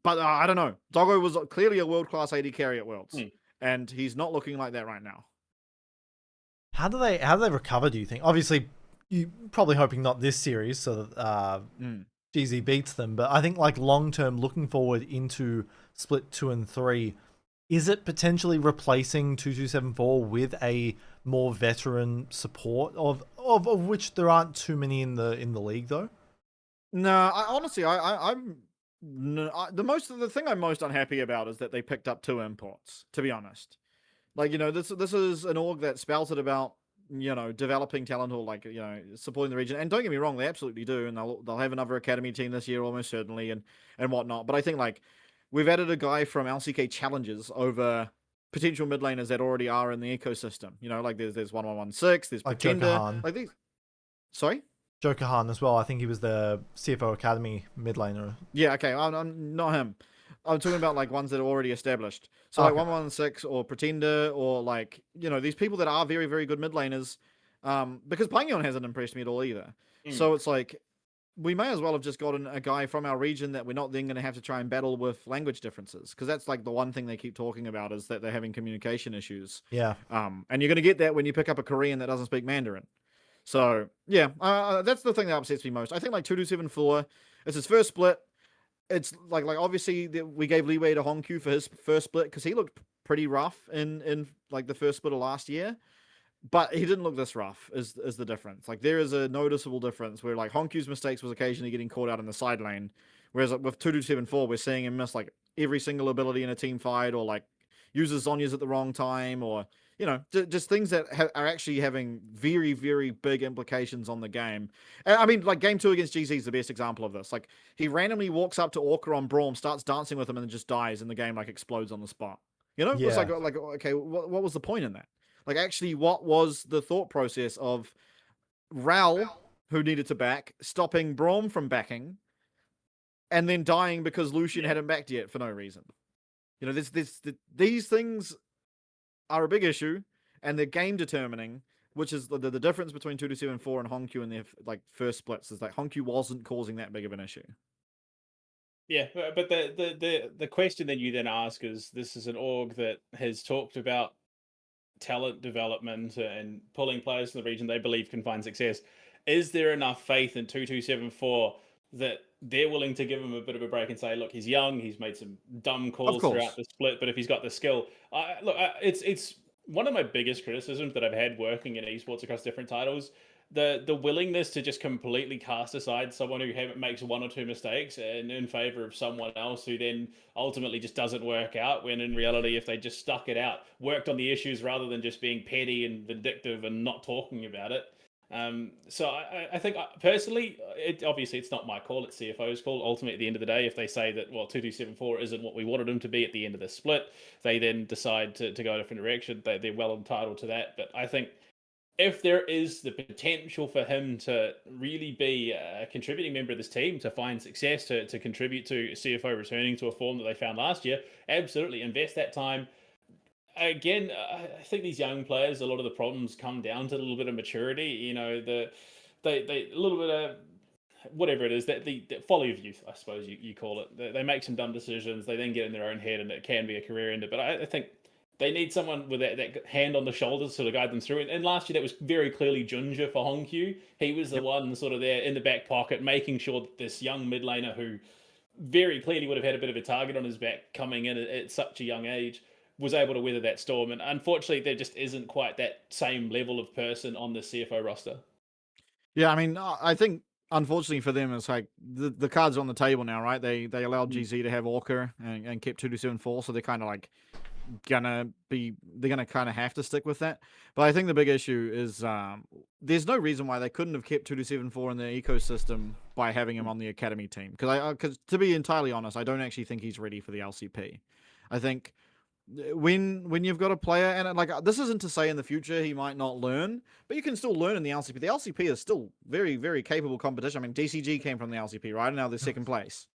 but I don't know. Doggo was clearly a world-class AD carry at Worlds, and he's not looking like that right now. How do they recover, do you think? Obviously, you're probably hoping not this series, so that GZ beats them. But I think like long-term, looking forward into Split 2 and 3, is it potentially replacing 2274 with a more veteran support of which there aren't too many in the league though? No, honestly, I'm the thing I'm most unhappy about is that they picked up 2 imports. To be honest, like this is an org that spouted about developing talent or like supporting the region. And don't get me wrong, they absolutely do, and they'll have another academy team this year almost certainly and whatnot. But I think like we've added a guy from LCK Challenges over potential mid laners that already are in the ecosystem. Like there's 1116, there's like Pretender, like these. Sorry? Joker Han as well. I think he was the CFO Academy mid laner. Yeah, okay. I'm not him. I'm talking about like ones that are already established. So like 1116 or Pretender or like, these people that are very, very good mid laners. Because Pangeon hasn't impressed me at all either. So it's like, we may as well have just gotten a guy from our region that we're not then going to have to try and battle with language differences. Because that's like the one thing they keep talking about is that they're having communication issues. Yeah. And you're going to get that when you pick up a Korean that doesn't speak Mandarin. So, yeah, that's the thing that upsets me most. I think like 2274, it's his first split. It's like obviously we gave leeway to Hongkyu for his first split because he looked pretty rough in like the first split of last year. But he didn't look this rough is the difference. Like there is a noticeable difference where like Honkyu's mistakes was occasionally getting caught out in the side lane. Whereas like, with 2274, we're seeing him miss like every single ability in a team fight, or like uses Zhonya's at the wrong time, or just things that are actually having very, very big implications on the game. And I mean, like game 2 against GZ is the best example of this. Like he randomly walks up to Orca on Braum, starts dancing with him, and then just dies, and the game like explodes on the spot. It's Yeah. like okay, what was the point in that? Like actually, what was the thought process of Ral, who needed to back, stopping Braum from backing, and then dying because Lucian hadn't backed yet for no reason? These things are a big issue, and they're game determining, which is the difference between 2274 and Hongqiu in their like first splits is like Hongqiu wasn't causing that big of an issue. Yeah, but the question that you then ask is, this is an org that has talked about talent development and pulling players in the region they believe can find success. Is there enough faith in 2274 that they're willing to give him a bit of a break and say, look, he's young, he's made some dumb calls throughout the split, but if he's got the skill, it's one of my biggest criticisms that I've had working in esports across different titles. The willingness to just completely cast aside someone who makes 1 or 2 mistakes and in favor of someone else who then ultimately just doesn't work out, when in reality, if they just stuck it out, worked on the issues rather than just being petty and vindictive and not talking about it. So I think personally, obviously it's not my call, it's CFO's call. Ultimately, at the end of the day, if they say that, well, 2274 isn't what we wanted him to be at the end of the split, they then decide to go a different direction. They're well entitled to that. But I think if there is the potential for him to really be a contributing member of this team, to find success, to contribute to CFO returning to a form that they found last year, absolutely invest that time. Again, I think these young players, a lot of the problems come down to a little bit of maturity. They a little bit of whatever it is, that the folly of youth, I suppose you call it. They make some dumb decisions, they then get in their own head, and it can be a career ender. But I think they need someone with that hand on the shoulders to sort of guide them through. And last year, that was very clearly Junja for Hongqiu. He was the one sort of there in the back pocket, making sure that this young mid laner, who very clearly would have had a bit of a target on his back coming in at such a young age, was able to weather that storm. And unfortunately, there just isn't quite that same level of person on the CFO roster. Yeah, I mean, I think unfortunately for them, it's like the cards on the table now, right? They allowed GZ to have Orca and kept 2274, so they're kind of like they're gonna kind of have to stick with that. But I think the big issue is there's no reason why they couldn't have kept 2274 in their ecosystem by having him on the academy team. Because to be entirely honest, I don't actually think he's ready for the LCP. I think when you've got a player, and like this isn't to say in the future he might not learn, but you can still learn in the LCP. The LCP is still very, very capable competition. I mean, DCG came from the LCP, right? And now they're second place.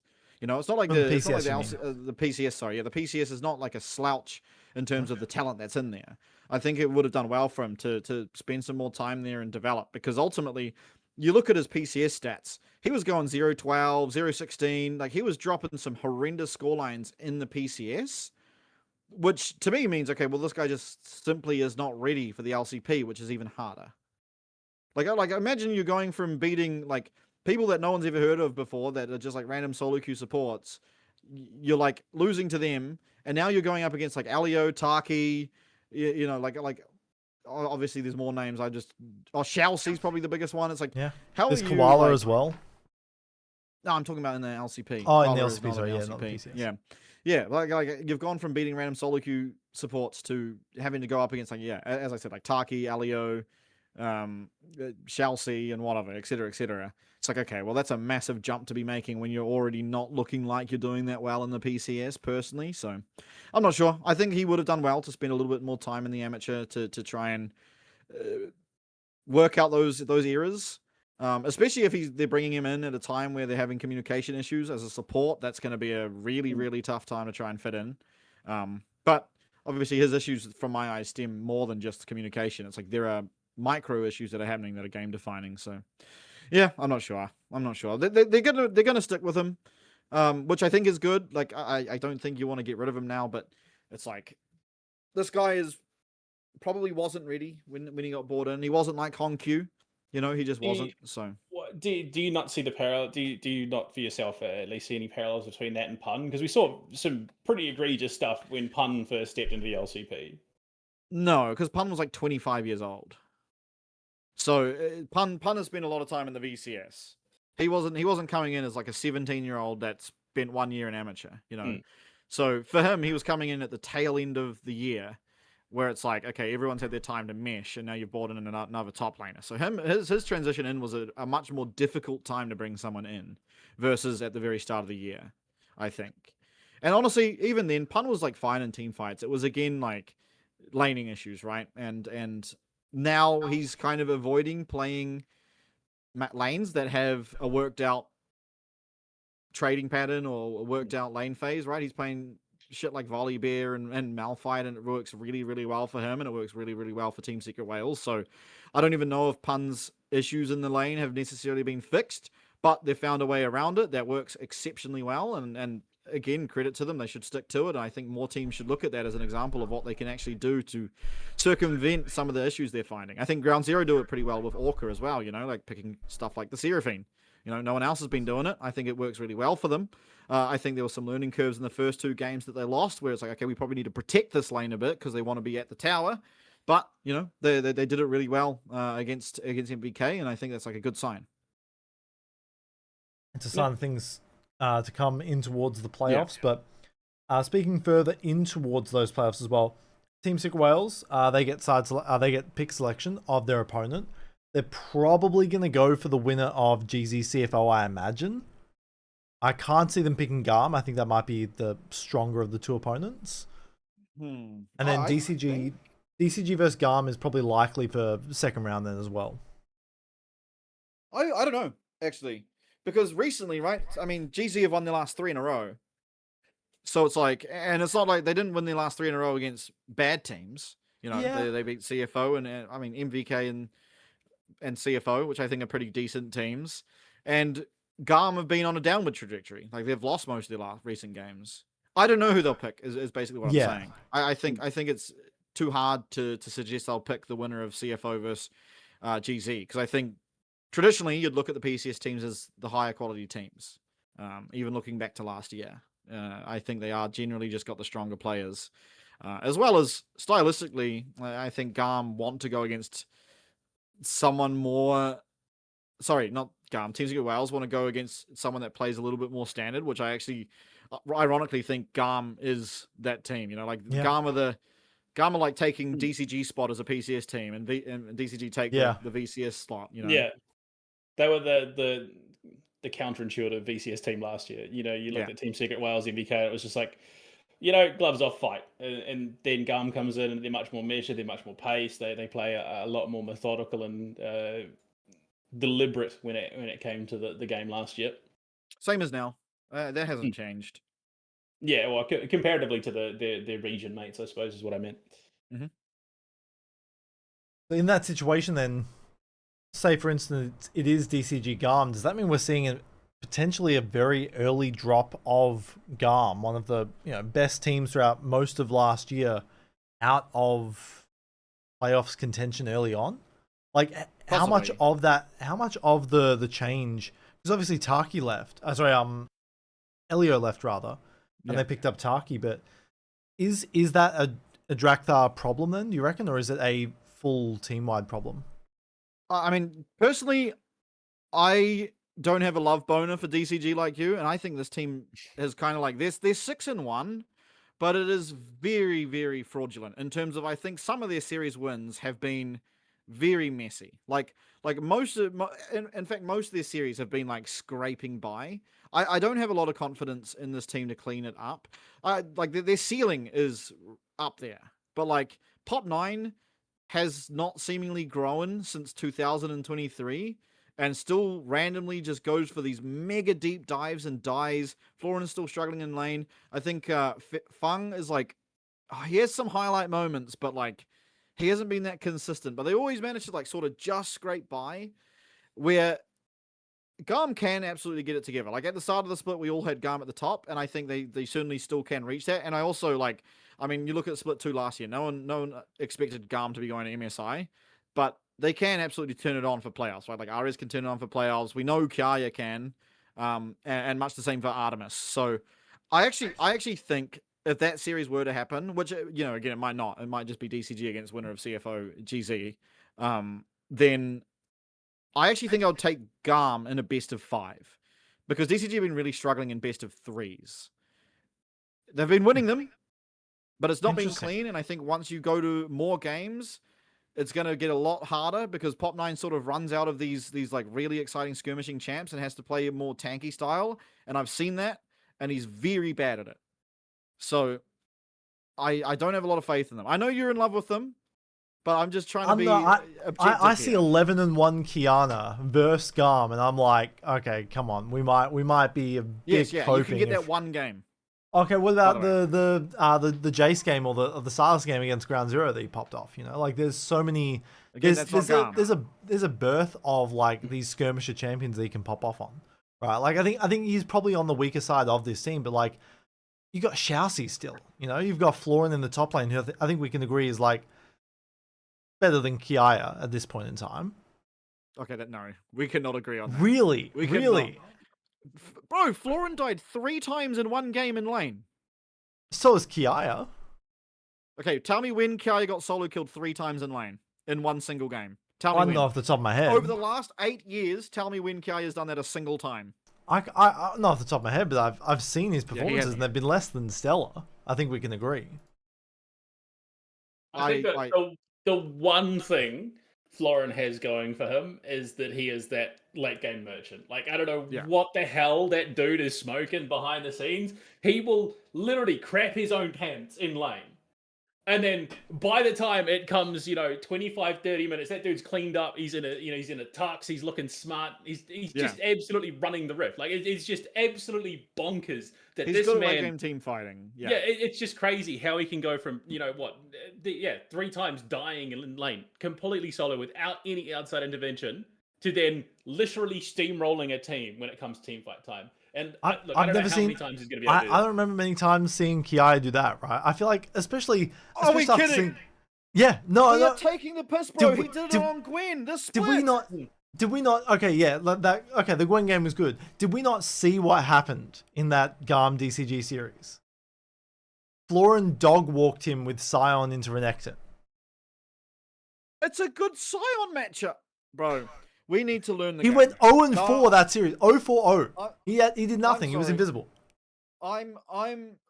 It's not like the PCS. Sorry, yeah, the PCS is not like a slouch in terms of the talent that's in there. I think it would have done well for him to spend some more time there and develop, because ultimately, you look at his PCS stats. He was going 0-12, 0-16. Like he was dropping some horrendous scorelines in the PCS, which to me means, okay, well, this guy just simply is not ready for the LCP, which is even harder. Like imagine you're going from beating like people that no one's ever heard of before, that are just like random solo queue supports. You're like losing to them, and now you're going up against like Alio, Taki, like obviously there's more names. Shalcy's probably the biggest one. It's like, yeah, how there's are you, Koala as well. No, I'm talking about in the LCP. Oh, in the LCP, sorry, yeah, not the PCS. Yeah. Yeah, like you've gone from beating random solo queue supports to having to go up against, like, yeah, as I said, like Taki, Alio, Shalcy, and whatever, etc., etc. It's like, okay, well, that's a massive jump to be making when you're already not looking like you're doing that well in the PCS, personally. So, I'm not sure. I think he would have done well to spend a little bit more time in the amateur to try and work out those errors. Especially if they're bringing him in at a time where they're having communication issues as a support. That's going to be a really, really tough time to try and fit in. But obviously his issues, from my eyes, stem more than just communication. It's like there are micro issues that are happening that are game defining. So yeah, I'm not sure. They're gonna stick with him, which I think is good. Like I don't think you want to get rid of him now, but it's like this guy probably wasn't ready when he got brought in. He wasn't like Hongqiu. He just wasn't. So, do you not see the parallel? Do you not for yourself at least see any parallels between that and Pun? Because we saw some pretty egregious stuff when Pun first stepped into the LCP. No, because Pun was like 25 years old. So Pun has spent a lot of time in the VCS. He wasn't coming in as like a 17-year-old that spent 1 year in amateur. So for him, he was coming in at the tail end of the year, where it's like, okay, everyone's had their time to mesh, and now you've brought in another top laner. So his transition in was a much more difficult time to bring someone in versus at the very start of the year, I think. And honestly, even then, Pun was like fine in team fights. It was again like laning issues, right? And now he's kind of avoiding playing lanes that have a worked out trading pattern or a worked out lane phase, right? He's playing shit like Volibear and Malphite, and it works really, really well for him, and it works really, really well for Team Secret Wales. So I don't even know if Pun's issues in the lane have necessarily been fixed, but they've found a way around it that works exceptionally well, and again, credit to them. They should stick to it. And I think more teams should look at that as an example of what they can actually do to circumvent some of the issues they're finding. I think Ground Zero do it pretty well with Orca as well, like picking stuff like the Seraphine. No one else has been doing it. I think it works really well for them. I think there were some learning curves in the first 2 games that they lost, where it's like, okay, we probably need to protect this lane a bit because they want to be at the tower. But, they did it really well against MVK, and I think that's like a good sign. It's a sign of things to come in towards the playoffs. But speaking further in towards those playoffs as well, Team Secret Wales, they get pick selection of their opponent. They're probably going to go for the winner of GZ CFO, I imagine. I can't see them picking Garm. I think that might be the stronger of the 2 opponents. And then DCG versus Garm is probably likely for second round then as well. I don't know, actually. Because recently, right? I mean, GZ have won their last 3 in a row. So it's like, and it's not like they didn't win their last 3 in a row against bad teams. They beat CFO and I mean MVK and CFO, which I think are pretty decent teams. And Garm have been on a downward trajectory. Like, they've lost most of their recent games. I don't know who they'll pick, is basically what I'm saying. I think it's too hard to suggest they'll pick the winner of CFO versus GZ, because I think traditionally you'd look at the PCS teams as the higher quality teams. Even looking back to last year, I think they are generally just got the stronger players. As well as stylistically, I think Garm want to go against someone more. Sorry, not Garm. Teams Secret Wales want to go against someone that plays a little bit more standard, which I actually, ironically, think Garm is that team. Garm are like taking DCG spot as a PCS team, and DCG take the VCS slot. Yeah, they were the counterintuitive VCS team last year. You looked at Team Secret Wales, MVK. It was just like, gloves off, fight, and then Garm comes in and they're much more measured, they're much more paced. They play a lot more methodical and deliberate when it came to the game last year. Same as now. That hasn't changed. Yeah, well, comparatively to their region mates, I suppose is what I meant. Mm-hmm. In that situation, then, say for instance it is DCG Garm, does that mean we're seeing potentially a very early drop of Garm, one of the best teams throughout most of last year, out of playoffs contention early on? Like, Possibly. how much of the change, because obviously Taki left, Elio left rather, and they picked up Taki, but is that a Draktharr problem then, do you reckon, or is it a full team-wide problem? I mean, personally, I don't have a love boner for DCG like you, and I think this team is kind of like this. They're 6-1, but it is very, very fraudulent in terms of, I think some of their series wins have been very messy. Like most of, in fact, most of their series have been like scraping by. I don't have a lot of confidence in this team to clean it up. Their ceiling is up there, but like Pot 9 has not seemingly grown since 2023 and still randomly just goes for these mega deep dives and dies. Flauren is still struggling in lane. I think Fung is like, he has some highlight moments, but like he hasn't been that consistent. But they always manage to like sort of just scrape by, where Garm can absolutely get it together. Like at the start of the split, we all had Garm at the top, and I think they certainly still can reach that. And I also like, I mean, you look at Split 2 last year, no one expected Garm to be going to MSI, but they can absolutely turn it on for playoffs, right? Like Aress can turn it on for playoffs. We know Kiaya can, and much the same for Artemis. So I actually think if that series were to happen, which, again, it might not, it might just be DCG against winner of CFO GZ, then I actually think I would take Garm in a best of 5, because DCG have been really struggling in best of 3s. They've been winning them, but it's not been Interesting. clean. And I think once you go to more games, it's going to get a lot harder because Pop9 sort of runs out of these like really exciting skirmishing champs and has to play a more tanky style. And I've seen that, and he's very bad at it. So I don't have a lot of faith in them. I know you're in love with them, but I'm just trying to be objective I see here. 11-1 Kiana versus Garm, and I'm like, okay, come on, we might be a bit Yes, yeah, coping. you can get that one game. Okay, what about By the Jace game or the Silas game against Ground Zero that he popped off? You know, like there's so many. Again, that's not Garm. There's a birth of like these skirmisher champions that he can pop off on, right? Like I think he's probably on the weaker side of this team, but like you got Shousey still. You know, you've got Flauren in the top lane, who I think we can agree is like better than Kiaya at this point in time. Okay, no, we cannot agree on that. Really, We really. Bro, Flauren died 3 times in one game in lane. So is Kiaya. Okay, tell me when Kiaya got solo killed 3 times in lane in one single game. Tell me I don't when. know off the top of my head. Over the last 8 years, tell me when Kiaya's done that a single time. I not off the top of my head, but I've seen his performances and they've been less than stellar. I think we can agree. I think that the one thing Flauren has going for him is that he is that late game merchant. Like, I don't know what the hell that dude is smoking behind the scenes. He will literally crap his own pants in lane. And then by the time it comes, 25, 30 minutes, that dude's cleaned up. He's in a tux. He's looking smart. He's just absolutely running the rift. Like, it's just absolutely bonkers that He's this good man. late game team fighting. Yeah, It's just crazy how he can go from 3 times dying in lane completely solo without any outside intervention to then literally steamrolling a team when it comes to team fight time. And I don't know how many times he's going to be able to do that. I don't remember many times seeing Kiaya do that, right? I feel like, especially Are we after kidding? Yeah, no, You're no. taking the piss, bro. Did we- He did it did- on Gwen. This Did we not? Okay, yeah, okay, the Gwen game was good. Did we not see what happened in that Garm DCG series? Flauren dog walked him with Scion into Renekton. It's a good Scion matchup, bro. We need to learn the He game. went 0-4 that series. 0-4-0. He did nothing. He was sorry. invisible. I'm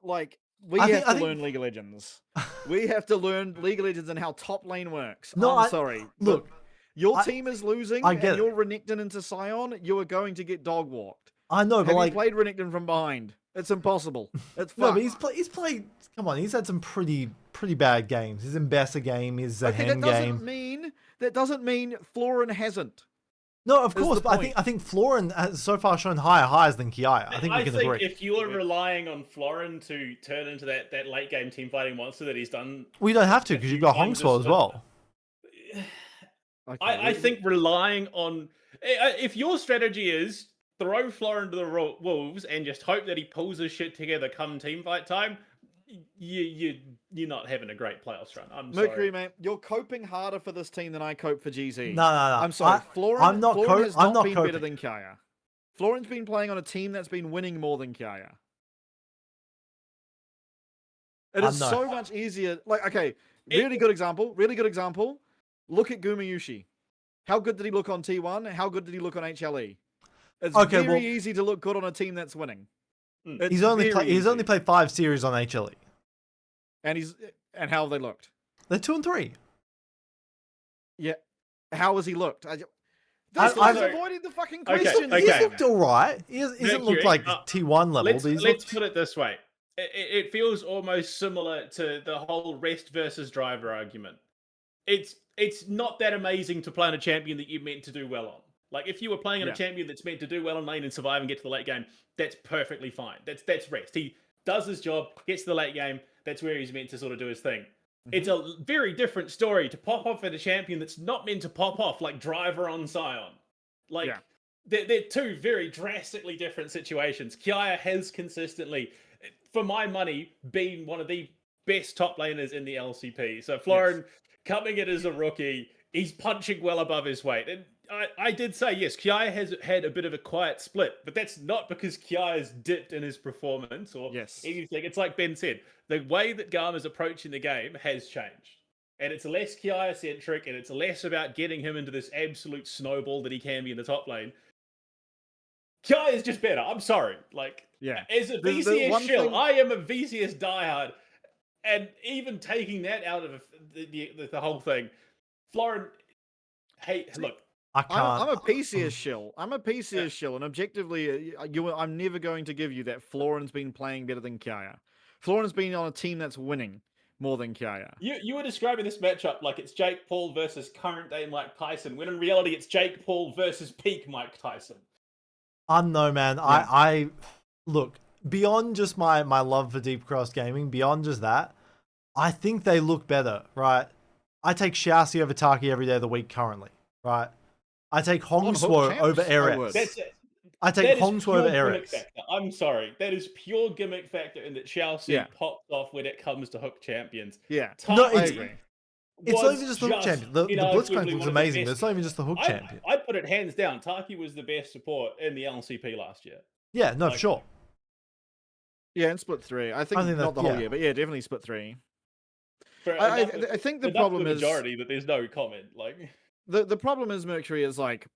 like, we have to learn League of Legends. We have to learn League of Legends and how top lane works. No, I'm sorry. Look, your team is losing, I get and you're Renekton into Scion. You are going to get dog walked. I know, but have like, you played Renekton from behind? It's impossible. It's no, fucked. but he's played. Come on, he's had some pretty bad games. His Ambassador game, his Zahen game. That doesn't mean Flauren hasn't. No, of course, but I think Flauren has so far shown higher highs than Kiaya. I think we can agree. If you are relying on Flauren to turn into that late game team fighting monster that he's done, we don't have to because you've got Hongswell as well. I think relying on if your strategy is throw Flauren to the wolves and just hope that he pulls his shit together come team fight time, you're not having a great playoffs run. I'm Mercury, sorry. man, you're coping harder for this team than I cope for GZ. No. I'm sorry. Flauren has not been coping. better than Kiaya. Flauren's been playing on a team that's been winning more than Kiaya. It is so much easier. Like, okay, really good example. Look at Gumayushi. How good did he look on T1? How good did he look on HLE? It's very easy to look good on a team that's winning. He's only played 5 series on HLE. And how have they looked? They're 2 and 3. Yeah. How has he looked? This guy's avoiding the fucking question. Okay. He's looked alright. He hasn't looked like T1 level. Let's put it this way. It feels almost similar to the whole rest versus driver argument. It's not that amazing to play on a champion that you're meant to do well on. Like, if you were playing on a champion that's meant to do well on lane and survive and get to the late game, that's perfectly fine. That's rest. He does his job, gets to the late game. That's where he's meant to sort of do his thing. Mm-hmm. It's a very different story to pop off at a champion that's not meant to pop off, like Driver on Scion. Like, they're 2 very drastically different situations. Kiaya has consistently, for my money, been one of the best top laners in the LCP. So Flauren coming in as a rookie, he's punching well above his weight. And I did say, yes, Kiaya has had a bit of a quiet split, but that's not because Kiaya's dipped in his performance or anything. It's like Ben said, the way that Garm is approaching the game has changed. And it's less Kiaya-centric, and it's less about getting him into this absolute snowball that he can be in the top lane. Kiaya is just better. I'm sorry. Like, Yeah. as a The VCS one shill, thing- I am a VCS diehard. And even taking that out of the whole thing, Flauren, hey, look, I can't. I'm a PCS shill. I'm a PCS shill, and objectively, I'm never going to give you that Flauren's been playing better than Kiaya. Flauren's been on a team that's winning more than Kiaya. You were describing this matchup like it's Jake Paul versus current day Mike Tyson, when in reality it's Jake Paul versus peak Mike Tyson. I know, man. Yeah. I look, beyond just my love for Deep Cross Gaming, beyond just that, I think they look better, right? I take Xiaoxi over Taki every day of the week currently, right? I take Hongswo over Aress. That's it. I take Hongswo over Aress. I'm sorry. That is pure gimmick factor in that Xiaoxi popped off when it comes to hook champions. Yeah. No, I agree. It's not even just the hook champion. The Blitzcrank looks amazing, but it's not even just the hook champion. I put it hands down. Taki was the best support in the LCP last year. Yeah, no, for sure. Yeah, and Split 3. I think not the whole year, but yeah, definitely Split 3. I think the problem is majority that there's no comment. Like the problem is Mercury is like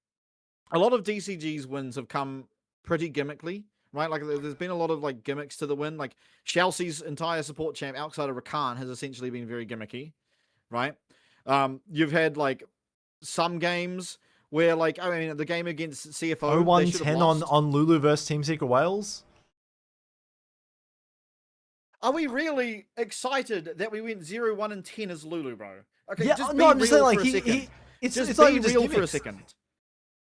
a lot of DCG's wins have come pretty gimmickly, right? Like there's been a lot of like gimmicks to the win. Like Chelsea's entire support champ outside of Rakan has essentially been very gimmicky, right? You've had like some games where like I mean the game against CFO 0-1-10 on Lulu versus Team Secret Wales. Are we really excited that we went 0-1-10 as Lulu, bro? Okay, yeah, just no, I'm just saying like it's just not be even real just for a second.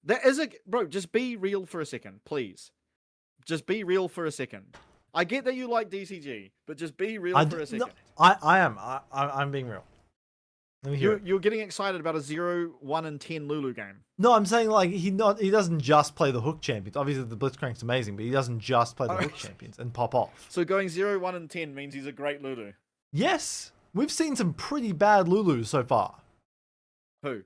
That is bro. Just be real for a second, please. Just be real for a second. I get that you like DCG, but just be real for a second. No, I am. I'm being real. Let me hear You're getting excited about a 0-1-10 Lulu game. No, I'm saying like he doesn't just play the hook champions. Obviously the Blitzcrank's amazing, but he doesn't just play the hook champions and pop off. So going 0-1-10 means he's a great Lulu. Yes. We've seen some pretty bad Lulus so far. Who?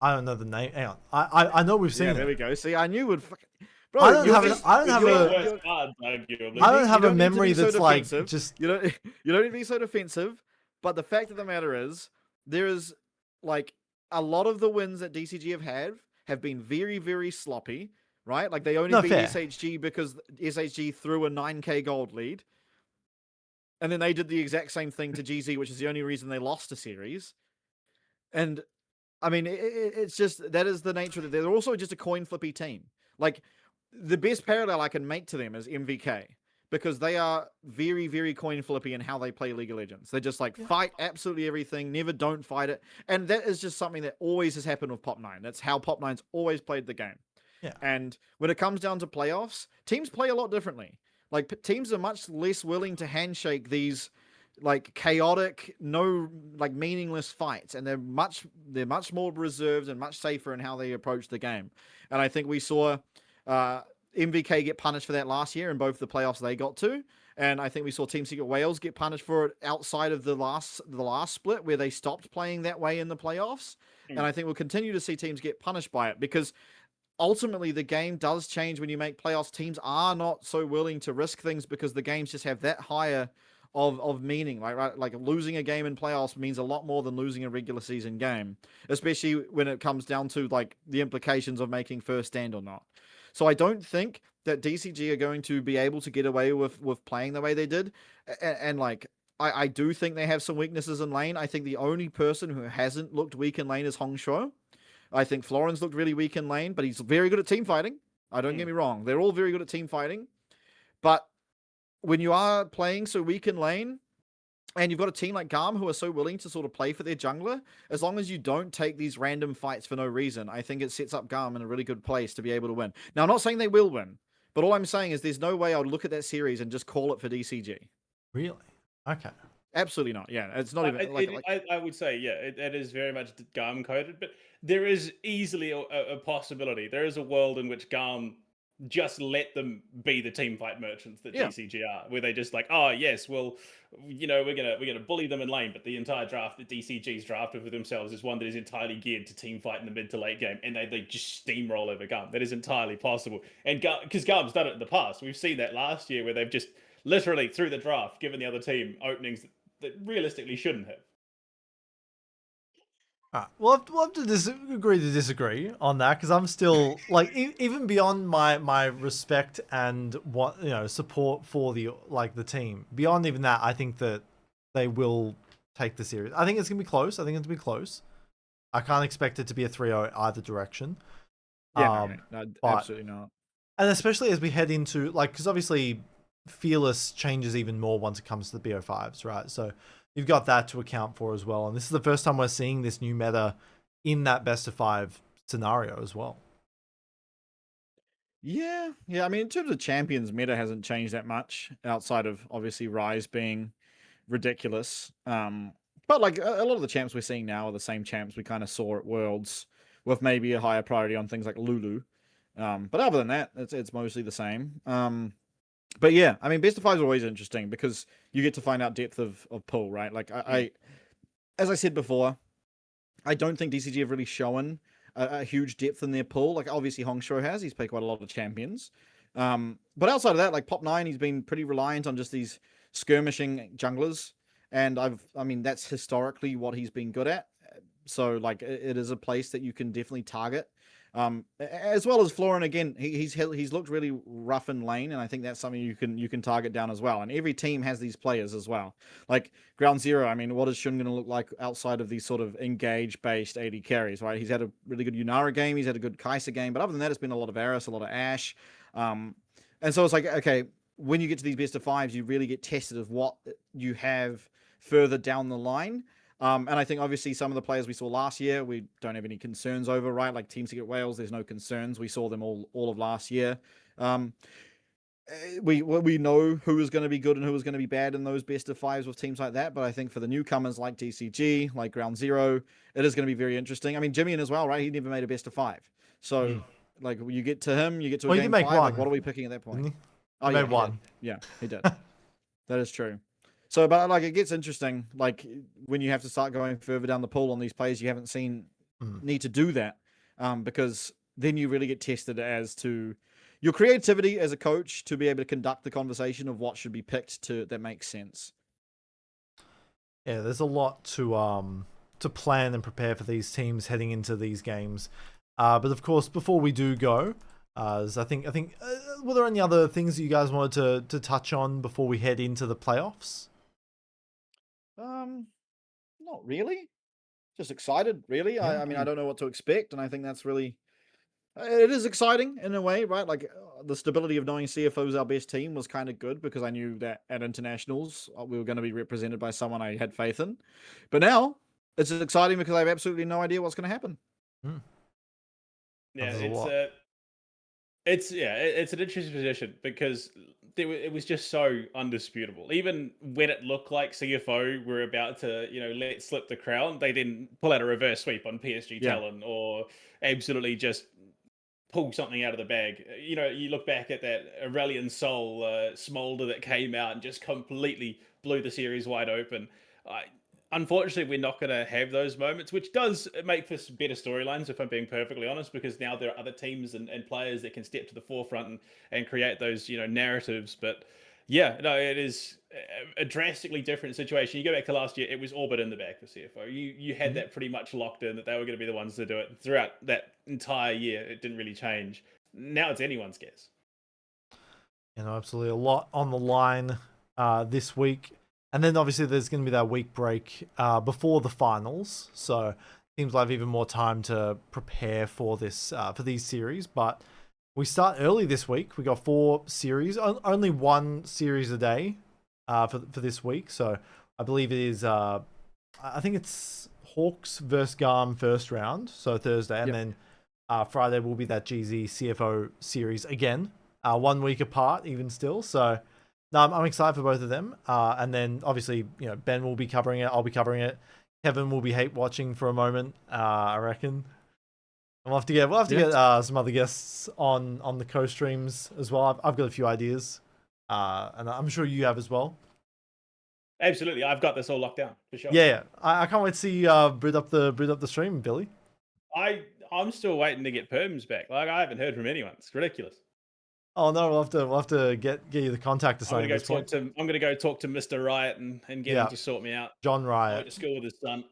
I don't know the name. Hang on. I know we've seen it. There we go. See, I knew would fucking bro, I don't have a memory that's like just you don't need to be so defensive. But the fact of the matter is, there is like a lot of the wins that DCG have been very, very sloppy, right? Like they only beat SHG because SHG threw a 9k gold lead. And then they did the exact same thing to GZ, which is the only reason they lost a series. And I mean, it's just, that is the nature of it. They're also just a coin flippy team. Like the best parallel I can make to them is MVK. Because they are very, very coin flippy in how they play League of Legends. They just like fight absolutely everything, never don't fight it. And that is just something that always has happened with Pop9. That's how Pop9's always played the game. Yeah. And when it comes down to playoffs, teams play a lot differently. Like teams are much less willing to handshake these like chaotic, no like meaningless fights. And they're much more reserved and much safer in how they approach the game. And I think we saw MVK get punished for that last year in both the playoffs they got to, and I think we saw Team Secret Wales get punished for it outside of the last split where they stopped playing that way in the playoffs. And I think we'll continue to see teams get punished by it because ultimately the game does change when you make playoffs. Teams are not so willing to risk things because the games just have that higher of meaning. Like losing a game in playoffs means a lot more than losing a regular season game, especially when it comes down to like the implications of making first stand or not. So I don't think that DCG are going to be able to get away with playing the way they did. And like, I do think they have some weaknesses in lane. I think the only person who hasn't looked weak in lane is Hongshuo. I think Flauren's looked really weak in lane, but he's very good at team fighting. Don't get me wrong. They're all very good at team fighting. But when you are playing so weak in lane, and you've got a team like Garm who are so willing to sort of play for their jungler, as long as you don't take these random fights for no reason, I think it sets up Garm in a really good place to be able to win. Now, I'm not saying they will win, but all I'm saying is there's no way I would look at that series and just call it for DCG. Really? Okay. Absolutely not. Yeah, it's not even... I would say, yeah, it is very much Garm coded, but there is easily a possibility. There is a world in which Garm just let them be the team fight merchants that DCG are, where they just like, oh yes, well, you know, we're gonna bully them in lane, but the entire draft that DCG's drafted for themselves is one that is entirely geared to team fight in the mid to late game, and they just steamroll over Garm. That is entirely possible, and because Garm's done it in the past, we've seen that last year where they've just literally through the draft given the other team openings that realistically shouldn't have. We'll have to agree to disagree on that because I'm still like even beyond my respect and what support for the team. Beyond even that, I think that they will take the series. I think it's gonna be close. I can't expect it to be a 3-0 either direction. Yeah, no, but, absolutely not. And especially as we head into because obviously Fearless changes even more once it comes to the BO5s, right? So you've got that to account for as well. And this is the first time we're seeing this new meta in that best of 5 scenario as well. Yeah. I mean, in terms of champions, meta hasn't changed that much outside of obviously Rise being ridiculous. But like a lot of the champs we're seeing now are the same champs we kind of saw at Worlds, with maybe a higher priority on things like Lulu. But other than that, it's mostly the same. But yeah, I mean, best of 5 is always interesting because you get to find out depth of pool, right? Like I as I said before, I don't think DCG have really shown a huge depth in their pool. Like obviously Hongsho has, he's played quite a lot of champions. But outside of that, like Pop9, he's been pretty reliant on just these skirmishing junglers. And I mean, that's historically what he's been good at. So like it is a place that you can definitely target. As well as Flauren, again, he's looked really rough in lane, and I think that's something you can target down as well. And every team has these players as well. Like Ground Zero, I mean, what is Shun going to look like outside of these sort of engage-based AD carries, right? He's had a really good Yunara game, he's had a good Kai'Sa game, but other than that, it's been a lot of Aress, a lot of Ashe. And so it's like, okay, when you get to these best of 5s, you really get tested of what you have further down the line. And I think obviously some of the players we saw last year, we don't have any concerns over, right? Like Team Secret Wales, there's no concerns. We saw them all of last year. We know who is going to be good and who is going to be bad in those best of 5s with teams like that. But I think for the newcomers like DCG, like Ground Zero, it is going to be very interesting. I mean, Jimmy as well, right? He never made a best of 5. So like you get to him, you get to a game 5. Like, what are we picking at that point? Oh, yeah, one. Yeah, he did. That is true. So, but like it gets interesting, like when you have to start going further down the pool on these players you haven't seen need to do that, because then you really get tested as to your creativity as a coach to be able to conduct the conversation of what should be picked that makes sense. Yeah, there's a lot to plan and prepare for these teams heading into these games. But of course, before we do go, I think were there any other things that you guys wanted to touch on before we head into the playoffs? Not really. Just excited, really. I mean, I don't know what to expect, and I think that's really it is exciting in a way, right? Like the stability of knowing CFO is our best team was kind of good because I knew that at internationals we were going to be represented by someone I had faith in. But now it's exciting because I have absolutely no idea what's going to happen. Yeah, it's an interesting position because it was just so undisputable. Even when it looked like CFO were about to, let slip the crown, they didn't pull out a reverse sweep on PSG Talon or absolutely just pull something out of the bag. You look back at that Aurelian Soul Smolder that came out and just completely blew the series wide open. Unfortunately, we're not going to have those moments, which does make for some better storylines, if I'm being perfectly honest, because now there are other teams and players that can step to the forefront and create those, narratives. But yeah, no, it is a drastically different situation. You go back to last year, it was Orbit in the back for CFO. You had that pretty much locked in that they were going to be the ones to do it throughout that entire year. It didn't really change. Now it's anyone's guess. Absolutely a lot on the line this week. And then obviously there's going to be that week break before the finals, so seems like even more time to prepare for this for these series. But we start early this week. We got 4 series, only 1 series a day for this week. So I believe it is I think it's Hawks versus Garm first round, so Thursday, and then Friday will be that GZ CFO series again, 1 week apart even still. So. No, I'm excited for both of them. And then obviously, Ben will be covering it. I'll be covering it. Kevin will be hate watching for a moment. I reckon. We'll have to get some other guests on the co-streams as well. I've got a few ideas, and I'm sure you have as well. Absolutely, I've got this all locked down for sure. Yeah. I can't wait to see you boot up the stream, Billy. I'm still waiting to get perms back. Like I haven't heard from anyone. It's ridiculous. Oh no, we'll have to get you the contact or something. I'm gonna go talk to Mr. Riot and get him to sort me out. John Riot. I went to school with his son.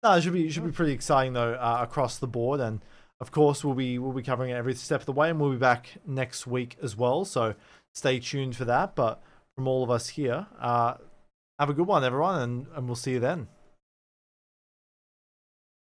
No, it should be pretty exciting though, across the board, and of course we'll be covering it every step of the way, and we'll be back next week as well. So stay tuned for that. But from all of us here, have a good one, everyone, and we'll see you then.